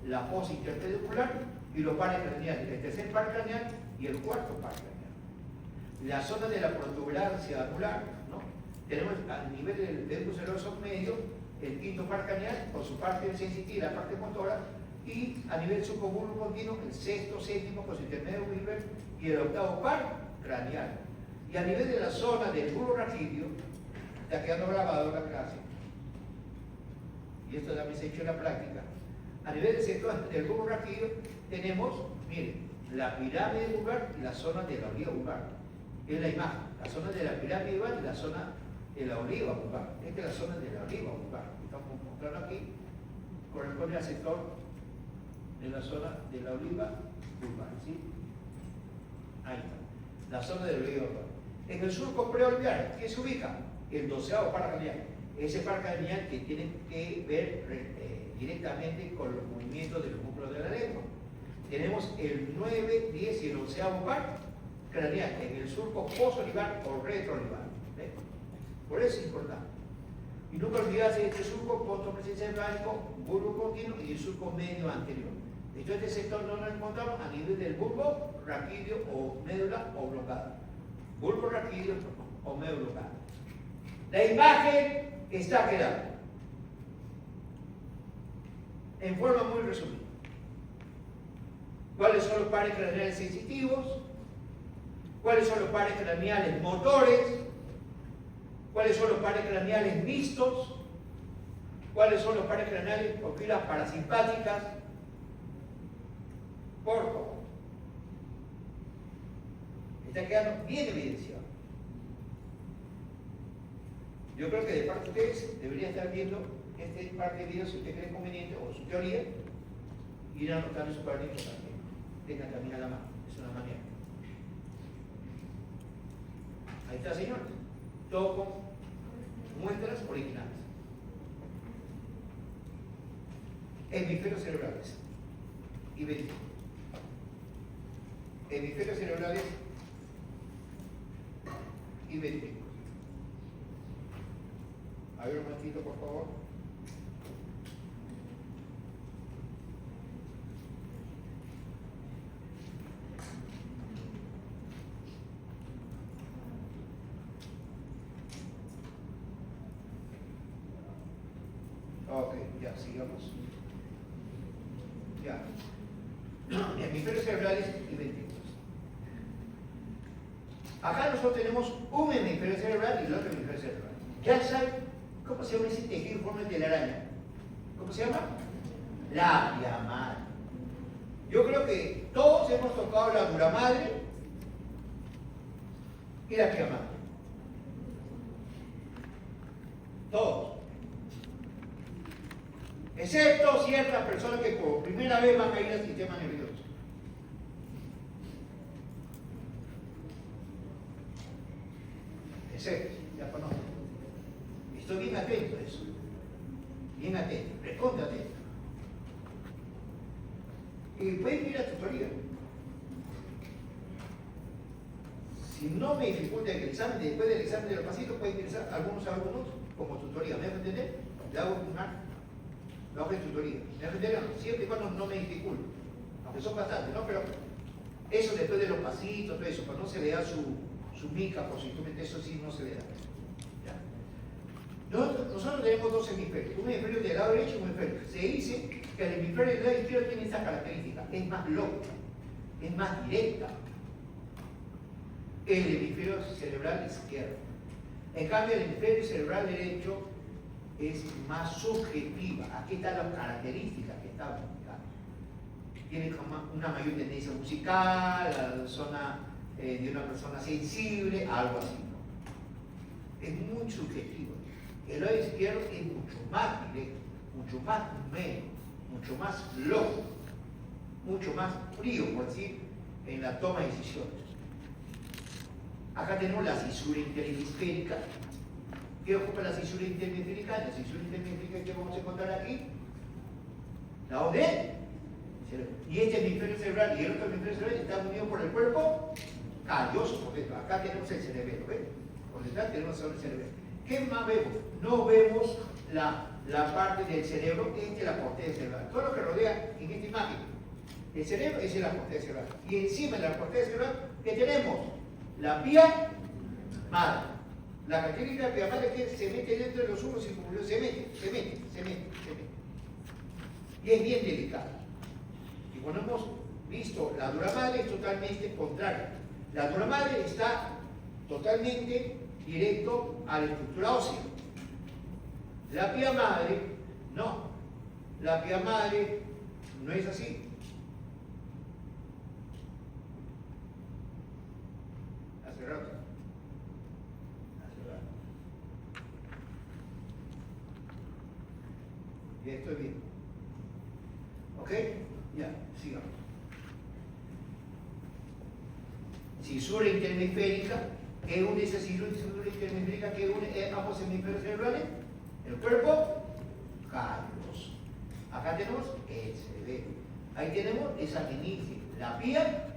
Speaker 1: la fosa interpedicular y los pares craneales, el tercer par craneal y el cuarto par craneal. La zona de la protuberancia anular, ¿no? Tenemos a nivel del pedúnculo cerebroso medio el quinto par craneal con su parte sensitiva, la parte motora, y a nivel subcobulbo continuo el sexto, séptimo con su intermedio Wilber y el octavo par craneal. Y a nivel de la zona del bulbo raquídeo, está quedando grabado la clase, y esto también se ha hecho en la práctica. A nivel del sector del bulbo raquídeo tenemos, miren, la pirámide vulvar y la zona de la oliva vulvar. Es la imagen, la zona de la pirámide vulvar y la zona de la oliva vulvar. Esta es la zona de la oliva vulvar. Estamos mostrando aquí, corresponde al sector de la zona de la oliva vulvar, ¿sí? Ahí está, la zona de la oliva vulvar. En el surco preolviar, ¿qué se ubica? El 12º par craneal. Ese par craneal que tiene que ver directamente con los movimientos de los músculos de la lengua. Tenemos el 9, 10 y el 11º par craneal en el surco posolivar o retroolivar. Por eso es importante. Y nunca olvidarse de este surco postopresencefálico, bulbo continuo y el surco medio anterior. De hecho, este sector no lo encontramos a nivel del bulbo raquídeo o médula oblongada. Bulbo raquídeo o médula oblongada. La imagen está quedando en forma muy resumida. ¿Cuáles son los pares craneales sensitivos? ¿Cuáles son los pares craneales motores? ¿Cuáles son los pares craneales mixtos? ¿Cuáles son los pares craneales con filas parasimpáticas? Por favor. Está quedando bien evidenciado. Yo creo que de parte de ustedes deberían estar viendo este par de videos si usted cree conveniente o su teoría y ir anotando en su cuadernito también. Tengan también a la mano, es una manera. Ahí está, señores. Todo con muestras originales. Hemisferios cerebrales y ventrículos. Hemisferios cerebrales y ventrículos. A ver un momentito, por favor. Ok, ya, sigamos. Ya. Hemisferios cerebrales y ventrículos. Acá nosotros tenemos un hemisferio cerebral y el otro hemisferio cerebral. Ya saben cómo se llama ese tejido en forma de telaraña. ¿Cómo se llama? Labia madre. Yo creo que todos hemos tocado la dura madre y la pia madre. Todos. Excepto ciertas personas que por primera vez van a ir al sistema nervioso. Excepto, ya conozco. Estoy bien atento a eso. Bien atento, responde atento. Y pueden ir a tutoría. Si no me dificulta el examen, después del examen de los pasitos, pueden ingresar algunos alumnos como tutoría. ¿Me dejo entender? Le hago lo hago en tutoría. ¿Me dejo entender? Siempre y cuando no me dificulte. Aunque son bastantes, ¿no? Pero eso después de los pasitos, todo eso, cuando no se le da su mica, por si tú metes eso sí no se le da. ¿Ya? Nosotros tenemos dos hemisferios, un hemisferio del lado derecho y un hemisferio. Se dice que el hemisferio del lado izquierdo tiene esta característica, es más lógica, es más directa. El hemisferio cerebral izquierdo. En cambio, el hemisferio cerebral derecho es más subjetiva. Aquí están las características que estamos buscando. Tiene una mayor tendencia musical, la zona de una persona sensible, algo así, ¿no? Es muy subjetivo. El lado izquierdo es mucho más directo, mucho más medio, mucho más lógico, mucho más frío, por decir, en la toma de decisiones. Acá tenemos la cisura interhemisférica. ¿Qué ocupa la cisura interhemisférica? La cisura interhemisférica que vamos a encontrar aquí lado del cerebro. Y este hemisferio cerebral y el otro hemisferio cerebral están unidos por el cuerpo calloso por dentro. Acá tenemos el cerebelo, ¿ves? Por detrás tenemos solo el cerebelo. ¿Qué más vemos? No vemos la parte del cerebro, esta es la corteza cerebral. Todo lo que rodea en esta imagen, el cerebro, esa es la corteza cerebral. Y encima de la corteza cerebral, ¿qué tenemos? La pía madre. La característica de la pía madre es que se mete dentro de los humos circunvolucionales, se mete. Y es bien delicado. Y cuando hemos visto la dura madre es totalmente contraria. La dura madre está totalmente directo a la estructura ósea. La pía madre, no. La pía madre no es así. Hace rato. Y estoy bien. ¿Ok? Ya, sigamos. Cisura interhemisférica, que une esa cisura interhemisférica que une ambos hemisferios cerebrales, el cuerpo calloso. Acá tenemos el cerebro. Ahí tenemos esa meninge, la pía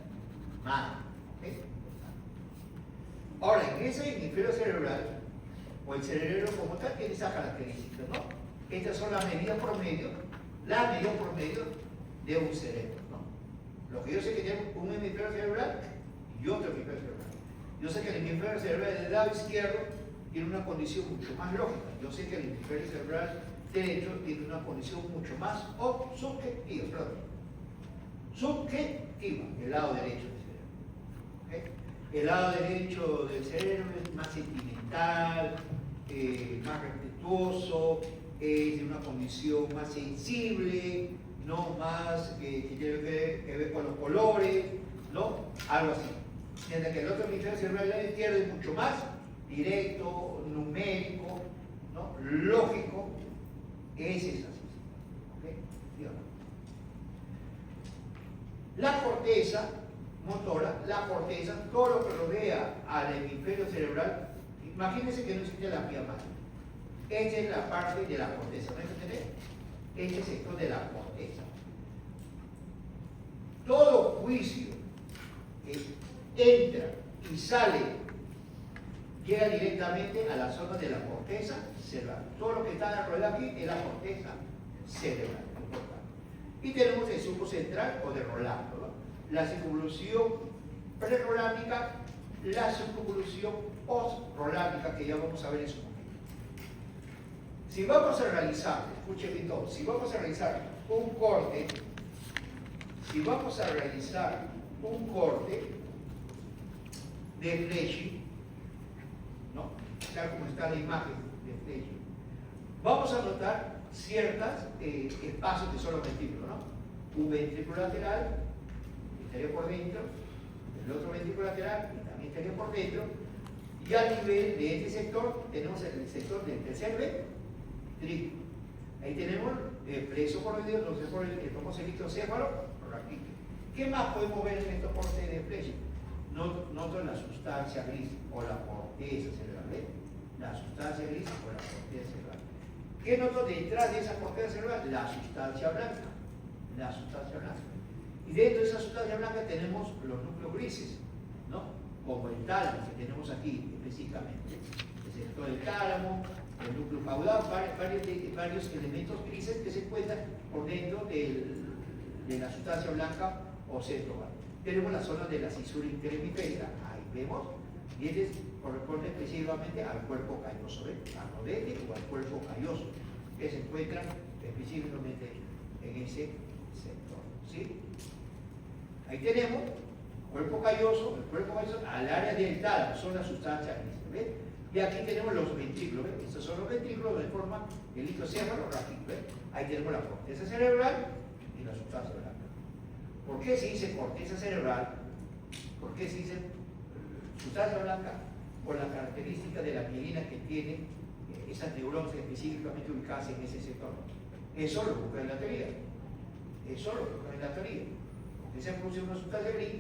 Speaker 1: madre. ¿Okay? Ahora, en ese hemisferio cerebral, o el cerebro como tal, tiene esa característica, ¿no? Estas son las medidas promedio de un cerebro, ¿no? Lo que yo sé que tenemos un hemisferio cerebral y otro hemisferio cerebral. Yo sé que el hemisferio cerebral del lado izquierdo tiene una condición mucho más lógica. Yo sé que el hemisferio cerebral derecho tiene una condición mucho más subjetiva, el lado derecho del cerebro. ¿Okay? El lado derecho del cerebro es más sentimental, más respetuoso, es de una condición más sensible, no más que tiene que ver con los colores, ¿no? Algo así. Mientras que el otro hemisferio cerebral del izquierdo es mucho más directo, numérico, ¿no? Lógico, ese es así. ¿Okay? La corteza motora, todo lo que rodea al hemisferio cerebral, imagínense que no existe la pía madre. Esta es la parte de la corteza, ¿no entendés? Este sector de la corteza. Todo juicio que entra y sale llega directamente a la zona de la corteza cerebral. Todo lo que está rodeado aquí es la corteza cerebral. Y tenemos el surco central o de Rolando, ¿no? La circunvolución prerolándica, la circunvolución post-rolándica, que ya vamos a ver en su momento. Si vamos a realizar, escuchen bien todo, si vamos a realizar un corte, de Flechy, ¿no? Tal como está la imagen de Flechy, vamos a notar ciertos espacios que son los ventrículos, ¿no? Un ventrículo lateral, estaría por dentro, el otro ventrículo lateral, también estaría por dentro, y a nivel de este sector tenemos el sector del tercer ventrículo. Ahí tenemos preso por el dedo, por el famoso electrocéfalo, raquídeo. ¿Qué más podemos ver en estos cortes de Flechy? Noto la sustancia gris o la corteza cerebral, ¿ves? La sustancia gris o la corteza cerebral. ¿Qué noto detrás de esa corteza cerebral? La sustancia blanca. Y dentro de esa sustancia blanca tenemos los núcleos grises, ¿no? Como el tálamo que tenemos aquí específicamente. El sector del tálamo, el núcleo caudal, varios elementos grises que se encuentran por dentro de la sustancia blanca o centroval. Tenemos la zona de la cisura interhemisférica, ahí vemos, y este corresponde específicamente al cuerpo calloso, ¿ves? Al rodete o al cuerpo calloso, que se encuentran específicamente en ese sector, ¿sí? Ahí tenemos el cuerpo calloso al área del tálamo, son las sustancias grises, ¿ves? Y aquí tenemos los ventrículos, ¿ves? Estos son los ventrículos de forma el litocéfalo raquídeo, ¿ves? Ahí tenemos la corteza cerebral y la sustancia blanca. ¿Por qué se dice corteza cerebral? ¿Por qué se dice sustancia blanca? Por la característica de la mielina que tiene esas neuronas específicamente ubicadas en ese sector. Eso lo busca en la teoría. ¿Por qué se produce una sustancia gris?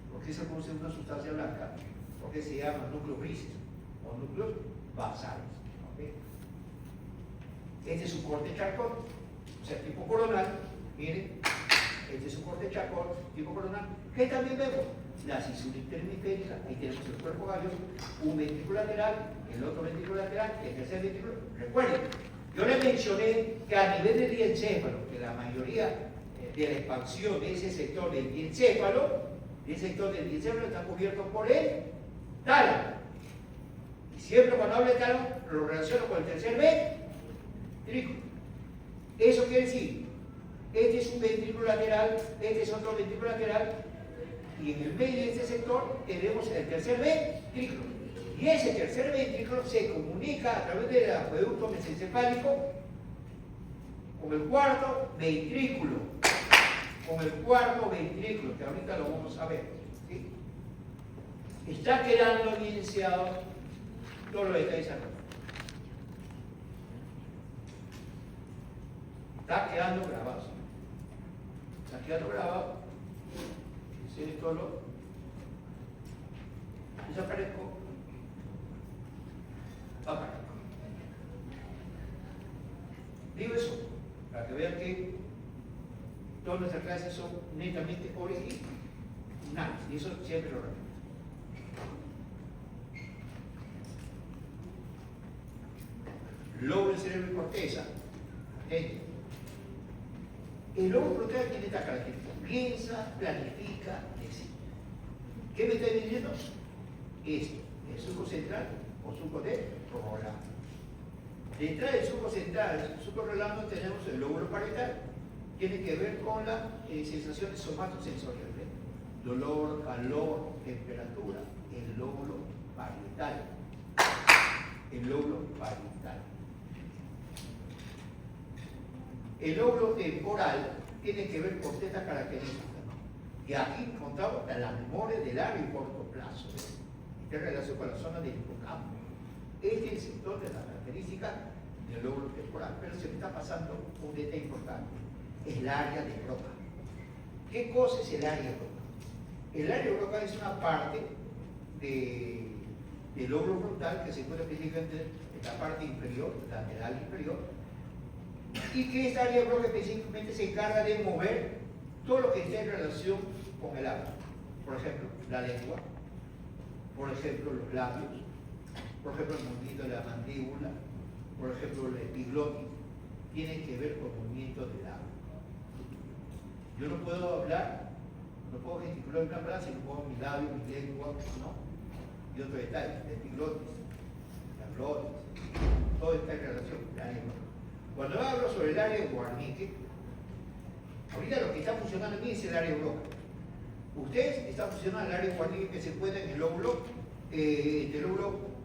Speaker 1: ¿Por qué se produce una sustancia blanca? ¿Por qué se llaman núcleos grises o núcleos basales? ¿Okay? Este es un corte charcón, o sea, tipo coronal, Miren, este es un corte chacón, tipo coronal, que también vemos la cisura interhemisférica, ahí tenemos el cuerpo gaseoso, un ventrículo lateral, el otro ventrículo lateral, el tercer ventrículo. Recuerden, yo les mencioné que a nivel del diencéfalo, que la mayoría de la expansión de ese sector del diencéfalo, está cubierto por el tálamo. Y siempre cuando hablo de tálamo, lo relaciono con el tercer ventrículo. Eso quiere decir, este es un ventrículo lateral, este es otro ventrículo lateral, y en el medio de este sector tenemos el tercer ventrículo. Y ese tercer ventrículo se comunica a través del acueducto mesencefálico con el cuarto ventrículo. Que ahorita lo vamos a ver. ¿Sí? Está quedando evidenciado todo lo que está diciendo. Está quedando grabado. Ese todo lo desaparezco. Digo eso para que vean que todas nuestras clases son netamente originales, y eso siempre lo repito. Lóbulo del cerebro y corteza. El lóbulo frontal tiene esta característica: piensa, planifica, decide. ¿Qué me está diciendo? Esto, el surco central o surco de Rolando. Detrás del surco central, el surco Rolando, tenemos el lóbulo parietal. Tiene que ver con las sensaciones somatosensoriales: dolor, calor, temperatura. El lóbulo parietal. El lóbulo temporal tiene que ver con estas características. Y aquí contamos la memoria del largo y corto plazo. Esta relación con la zona del hipocampo. Este es el sector de las características del lóbulo temporal. Pero se me está pasando un detalle importante: es el área de Broca. ¿Qué cosa es el área de Broca? El área de Broca es una parte del lóbulo frontal que se encuentra específicamente en la parte inferior, lateral inferior, y que esta área de Broca específicamente se encarga de mover todo lo que esté en relación con el habla. Por ejemplo, la lengua, por ejemplo, los labios, por ejemplo, el movimiento de la mandíbula, por ejemplo, el epiglotis, tiene que ver con el movimiento del habla. Yo no puedo hablar, no puedo gesticular una frase, no puedo mi labio, mi lengua, ¿no? Y otro detalle, el epiglotis, la glotis, todo está en relación con la lengua. Cuando hablo sobre el área de Wernicke, ahorita lo que está funcionando en mí es el área de Broca. Ustedes están funcionando el área de Wernicke que se encuentra en el lóbulo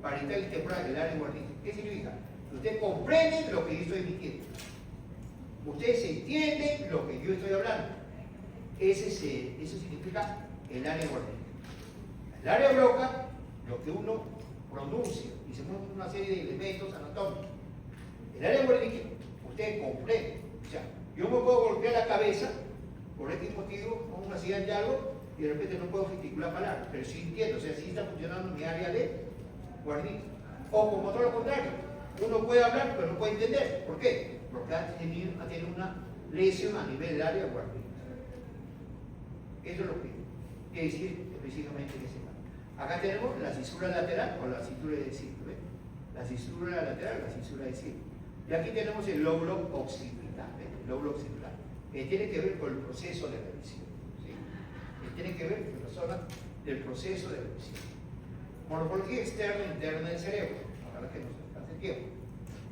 Speaker 1: parietal y temporal, el área de Wernicke. ¿Qué significa? Ustedes comprenden lo que yo estoy emitiendo. Ustedes entienden lo que yo estoy hablando. Eso significa el área de Wernicke. El área de Broca, lo que uno pronuncia y se muestra una serie de elementos anatómicos. El área de Wernicke, ustedes comprenden. O sea, yo me puedo golpear la cabeza por este motivo, con una accidente de algo, y de repente no puedo gesticular palabras, pero sí entiendo, o sea, sí está funcionando mi área de Wernicke. O como todo lo contrario, uno puede hablar, pero no puede entender. ¿Por qué? Porque ha tenido una lesión a nivel del área de Wernicke. Eso es lo que quiere decir específicamente que se llama. Acá tenemos la cisura lateral o la cisura de círculo. La cisura lateral, la cisura de círculo. Y aquí tenemos el lóbulo occipital, el lóbulo occipital, que tiene que ver con el proceso de revisión. ¿Sí? Que tiene que ver con la zona del proceso de revisión. Morfología externa e interna del cerebro. Ahora que nos hace tiempo.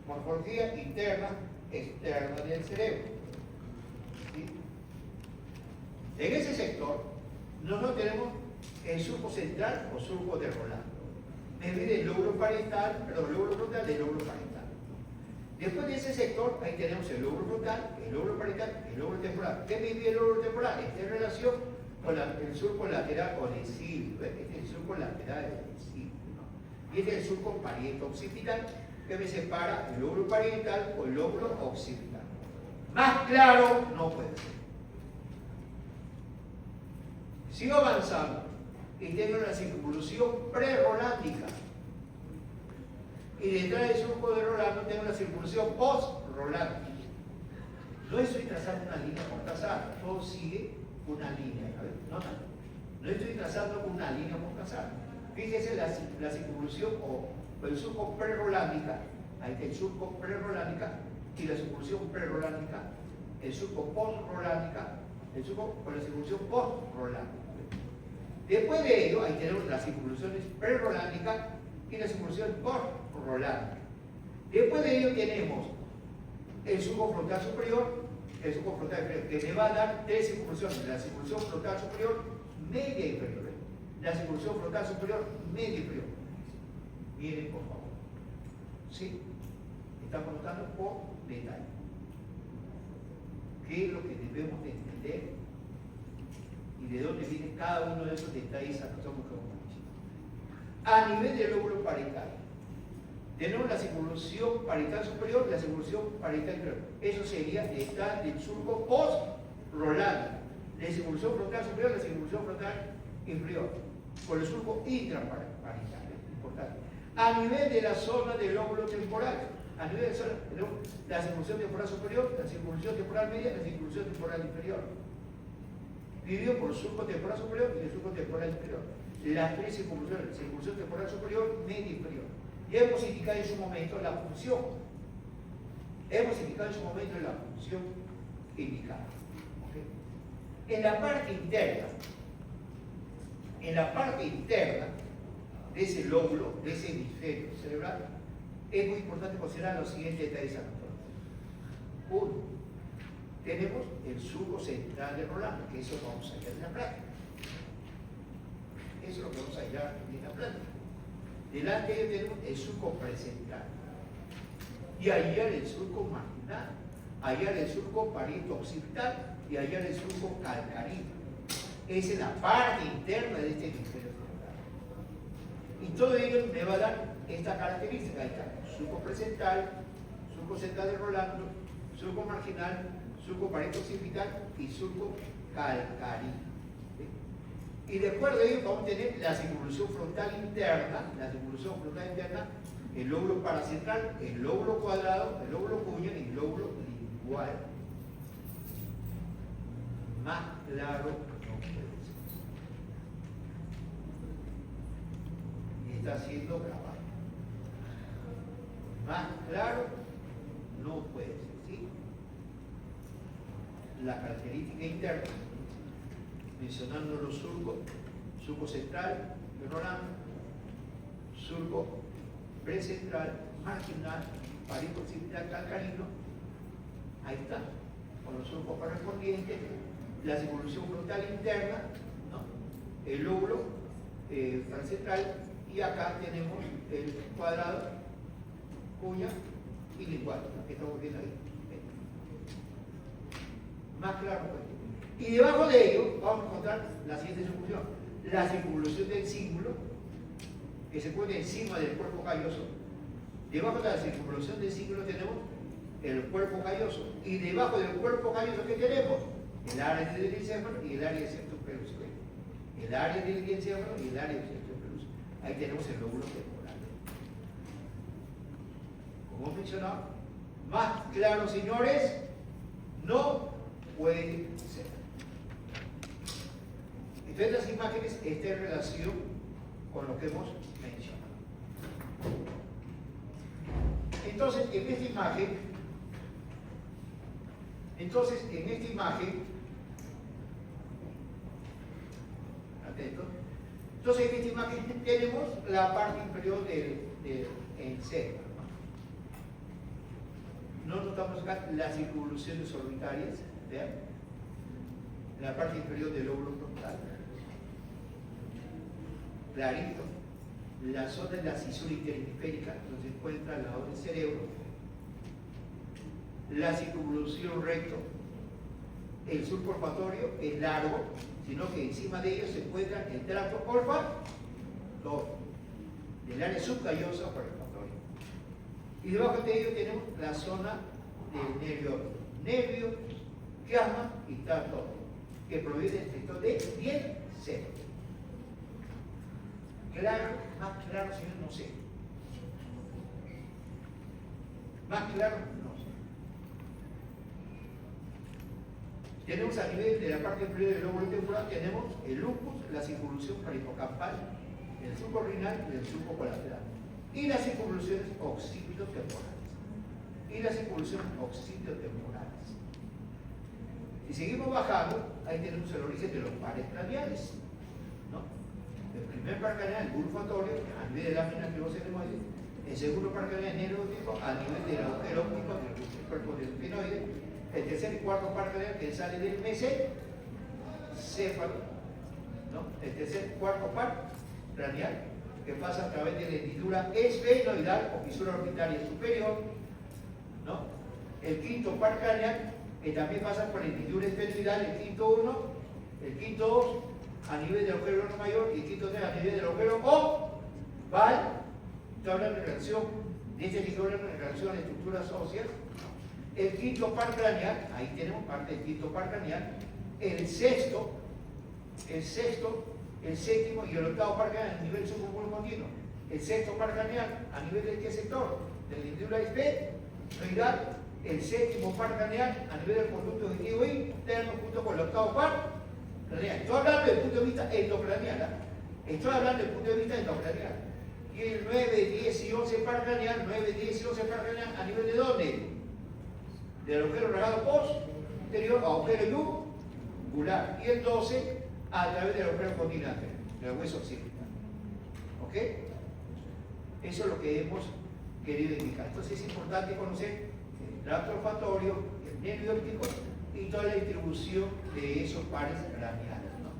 Speaker 1: Morfología interna, externa del cerebro. ¿Sí? En ese sector, nosotros tenemos el surco central o surco de Rolando. En vez del lóbulo parietal, perdón, el lóbulo frontal del lóbulo parietal. Después de ese sector, ahí tenemos el lóbulo frontal, el lóbulo parietal, el lóbulo temporal. ¿Qué me divide el lóbulo temporal? Está en relación con el surco lateral o decílico. Este es el surco lateral del decílico, ¿no? Y este es el surco parieto-occipital, que me separa el lóbulo parietal o el lóbulo occipital. Más claro no puede ser. Sigo avanzando y tengo una circunvolución prerolándica. Y detrás del surco de Rolando tengo una circunvolución post-rolándica. No estoy trazando una línea por trazar, todo sigue una línea. A ver, nota. No estoy trazando una línea por trazar. Fíjese la circunvolución o el surco prerolándica. Ahí está el surco prerolándica y la circunvolución prerolándica, el surco postrolándica, el surco con la circunvolución postrolándica. Después de ello, ahí tenemos las circunvoluciones prerolándica y la circunvolución postrolándica. Después de ello tenemos el surco frontal superior, el surco frontal inferior, que me va a dar tres circunvoluciones: la circunvolución frontal superior, media e inferior. La circunvolución frontal superior, media e inferior. Miren, por favor. ¿Sí? Estamos notando por detalle. ¿Qué es lo que debemos de entender? Y de dónde viene cada uno de esos detalles a nosotros como chicos. A nivel del lóbulo parietal, tenemos la circunvolución parietal superior y la circunvolución parietal inferior. Eso sería está del surco postrolándico. La circunvolución frontal superior y la circunvolución frontal inferior. Con el surco intraparietal. Importante. A nivel de la zona del lóbulo temporal, a nivel de la zona, la circunvolución temporal superior, la circunvolución temporal media, la circunvolución temporal inferior. Dividido por surco temporal superior y el surco temporal inferior. Las tres circunvoluciones, circunvolución temporal superior, media e inferior. Y hemos indicado en su momento la función. Hemos indicado en su momento la función indicada. ¿Okay? En la parte interna de ese lóbulo, de ese hemisferio cerebral, es muy importante considerar los siguientes detalles anatómicos. Uno, tenemos el surco central de Rolando, que eso lo vamos a hallar en la práctica. Eso es lo que vamos a hallar en la práctica. Delante de ello tenemos el surco precentral. Y allá el surco marginal, allá el surco parieto-occipital y allá el surco calcarino. Esa es la parte interna de este hemisferio cerebral. Y todo ello me va a dar esta característica. Ahí está: surco presental, surco central de Rolando, surco marginal, surco parieto-occipital y surco calcarino. Y después de ello vamos a tener la circunvolución frontal interna, el lóbulo paracentral, el lóbulo cuadrado, el lóbulo cuña y el lóbulo lingual. Más claro no puede ser. Y está siendo grabado. Más claro no puede ser, ¿sí? La característica interna, mencionando los surcos: surco central de Rolando, surco precentral, marginal, parieto-occipital, calcarino. Ahí está, con los surcos correspondientes, la circunvolución frontal interna, ¿no? El lóbulo central, y acá tenemos el cuadrado, cuña y lingual, que estamos viendo ahí. Más claro, pues. Y debajo de ello vamos a encontrar la siguiente circunvolución: la circunvolución del cíngulo, que se pone encima del cuerpo calloso. Debajo de la circunvolución del cíngulo tenemos el cuerpo calloso, y debajo del cuerpo calloso, ¿qué tenemos? El área del encéfalo y el área del septum pelúcido. El área del encéfalo y el área del septum pelúcido. Ahí tenemos el lóbulo temporal. Como hemos mencionado, más claro, señores, no puede ser. Entonces, las imágenes están en relación con lo que hemos mencionado. Entonces, en esta imagen, atento. Entonces, en esta imagen tenemos la parte inferior del encéfalo. No notamos acá las circunvoluciones orbitarias, ¿vean? La parte inferior del lóbulo frontal. Clarito. La zona de la cisura interhemisférica, donde se encuentra al lado del cerebro. La circunvolución recto. El surco olfatorio es largo, sino que encima de ellos se encuentra el tracto olfatorio, del área subcallosa por el olfatorio. Y debajo de ello tenemos la zona del nervio chiasma y tracto, que proviene del sector de bien seco. Claro, más claro, señor, no sé. Más claro, no sé. Tenemos a nivel de la parte inferior del lóbulo temporal, tenemos el lupus, la circunvolución perihipocampal, el surco renal y el surco colateral. Y las circunvoluciones occipitotemporales. Si seguimos bajando, ahí tenemos el origen de los pares craneales, ¿no? El primer par craneal, el bulbo a nivel de lámina anquilosa-etmoide. El segundo par craneal neurótico a nivel del agujero óptico del cuerpo del espinoide. El tercer y cuarto par craneal que sale del mesencéfalo, ¿no? El tercer y cuarto par craneal que pasa a través de la hendidura esfenoidal o fisura orbitaria superior, ¿no? El quinto par craneal que también pasa por la hendidura esfenoidal, el quinto 1, el quinto 2 a nivel del agujero mayor y el quinto 3 a nivel del agujero oval. Estoy hablando en relación, de este tipo hablando en relación a estructuras óseas. El quinto par craneal, ahí tenemos parte del quinto par craneal, el sexto, el séptimo y el octavo par craneal a nivel subcúmulo continuo. El sexto par craneal a nivel del qué sector, de la hendidura esfenoidal. El séptimo par craneal a nivel del conducto auditivo interno junto con el octavo par craneal. Estoy hablando desde el punto de vista endocraneal. Estoy hablando desde el punto de vista endocraneal. Y el 9, 10 y 11 par craneal, 9, 10 y 11 par craneal a nivel de ¿dónde? Del agujero rasgado posterior a agujero yugular. Y el 12 a través del agujero continente, del hueso occipital. ¿Ok? Eso es lo que hemos querido indicar. Entonces es importante conocer el tracto olfatorio, el nervio óptico y toda la distribución de esos pares craneales, ¿no?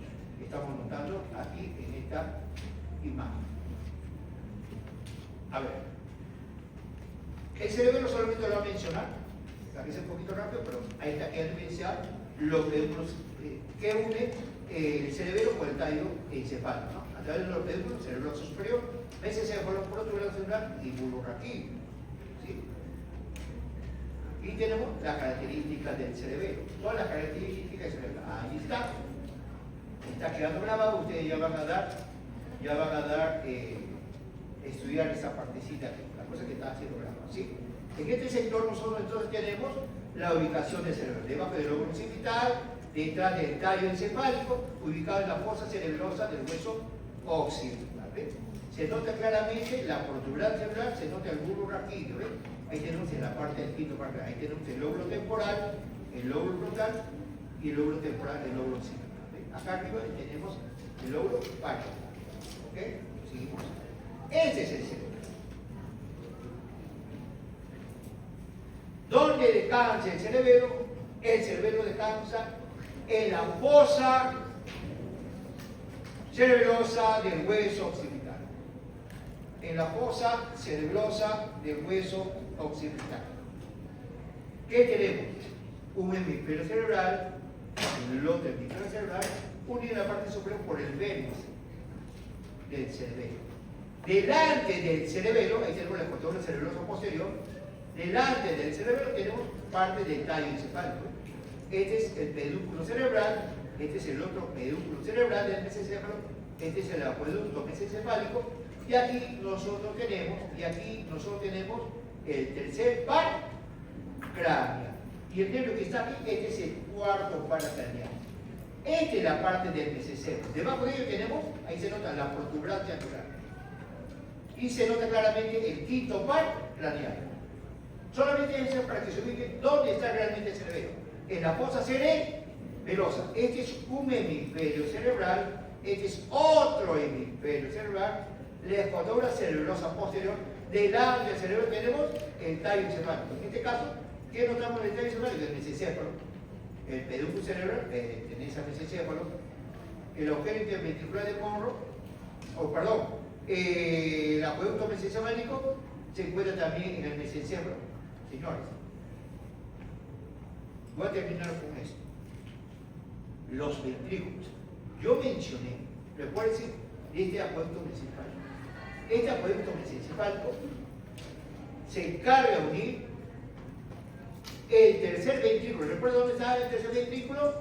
Speaker 1: Estamos notando aquí en esta imagen. A ver, el cerebro solamente lo voy a mencionar, es un poquito rápido, pero ahí está quedando evidenciado lo que une el cerebro con el tallo encefálico, ¿no? A través de los pedúnculos, cerebro superior, mesencéfalo, protuberancia cerebral y bulbo raquídeo, ¿sí? Y tenemos las características del cerebro, todas las características del cerebro. Ahí está quedando grabado, ustedes ya van a dar estudiar esa partecita, la cosa que está haciendo grabado, ¿sí? En este sector nosotros entonces tenemos la ubicación del cerebro, debajo del lóbulo occipital, detrás del tallo encefálico, ubicado en la fosa cerebrosa del hueso occipital, ¿ves? Se nota claramente la protuberancia cerebral, se nota el bulbo raquídeo, ¿ves? Ahí tenemos en la parte del quinto par craneal, ahí tenemos el lóbulo temporal, el lóbulo frontal y el lóbulo temporal del lóbulo occipital, ¿ves? Acá arriba tenemos el lóbulo parietal, ¿ok? Seguimos. Ese es el cerebro. ¿Dónde descansa el cerebro? El cerebro descansa en la fosa cerebrosa del hueso occipital. En la fosa cerebrosa del hueso occipital. ¿Qué tenemos? Un hemisferio cerebral, el otro hemisferio cerebral, unido en la parte superior por el vértice del cerebro. Delante del cerebro, ahí tenemos la contadura cerebrosa posterior, delante del cerebro tenemos parte del tallo encefálico. Este es el pedúnculo cerebral, este es el otro pedúnculo cerebral del mesencéfalo, este es el acueducto mesencefálico, y aquí nosotros tenemos el tercer par craneal. Y el nervio que está aquí, este es el cuarto par craneal. Esta es la parte del mesencéfalo. Debajo de ello tenemos, ahí se nota la protuberancia angular. Y se nota claramente el quinto par craneal. Solamente eso para que se ubique dónde está realmente el cerebro. En la fosa cerebrosa. Este es un hemisferio cerebral, este es otro hemisferio cerebral, la escuadra cerebrosa posterior. Delante del cerebro tenemos el tallo encefálico. En este caso, ¿qué notamos en el tallo encefálico? El mesencéfalo, el pedúnculo cerebral, pertenece al mesencéfalo, el agujero interventricular de Monro, el acueducto mesencefálico se encuentra también en el mesencéfalo. Señores, voy a terminar con esto. Los ventrículos. Yo mencioné, recuerden, este acueducto mesencefálico. Este acueducto mesencefálico se encarga de unir el tercer ventrículo. ¿Recuerdan dónde está el tercer ventrículo?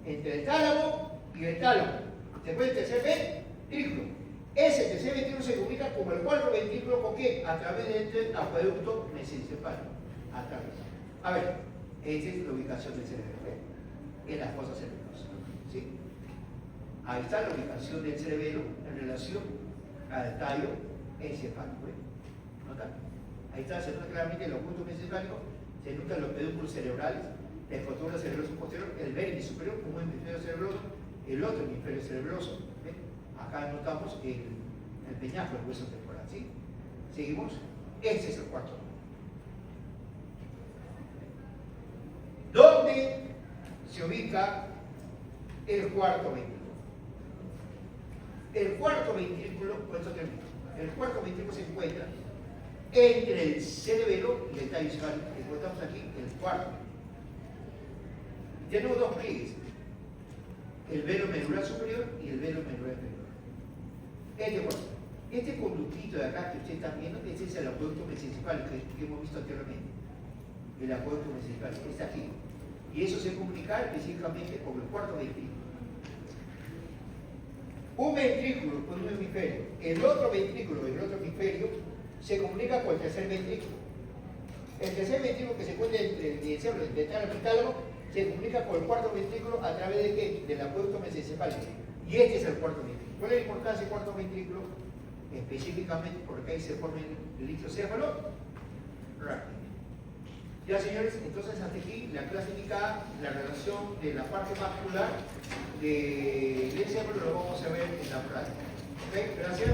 Speaker 1: Entre el tálamo y el tálamo. Después el tercer ventrículo. Ese tercer ventrículo se comunica con el cuarto ventrículo, ¿con qué? A través del acueducto mesencefálico. A ver, esa es la ubicación del cerebro. en las fosas cerebrosas. ¿Sí? Ahí está la ubicación del cerebelo en relación al tallo encefálico. ¿Nota? Ahí está, se nota claramente el oculto mesencefálico, se notan los pedúnculos cerebrales, la escotura cerebroso posterior, el vértice superior, un hemisferio cerebroso, el otro hemisferio cerebroso. ¿Ven? Acá notamos el peñasco del hueso temporal. ¿Sí? Seguimos. Este es el cuarto. ¿Dónde se ubica el cuarto ventrículo? El cuarto ventrículo, por eso termino. El cuarto ventrículo se encuentra entre el cerebelo y el tallo encefálico. Encontramos aquí el cuarto. Tenemos dos pliegues, el velo medular superior y el velo medular inferior. Este conductito de acá que ustedes están viendo, ese es el acueducto mesencefálico que hemos visto anteriormente. El acueducto mesencefálico está aquí. Y eso se comunica específicamente con el cuarto ventrículo. Un ventrículo con un hemisferio, el otro ventrículo en el otro hemisferio se comunica con el tercer ventrículo. El tercer ventrículo que se encuentra entre el cerebro y el tálamo se comunica con el cuarto ventrículo a través de ¿qué? Del acueducto mesencefálico. Y este es el cuarto ventrículo. ¿Cuál es la importancia del cuarto ventrículo? Específicamente porque ahí se forma el ictocéfalo rápido. Ya señores, entonces hasta aquí la clase indicada, la relación de la parte vascular del encéfalo lo vamos a ver en la práctica. ¿Ok? Gracias.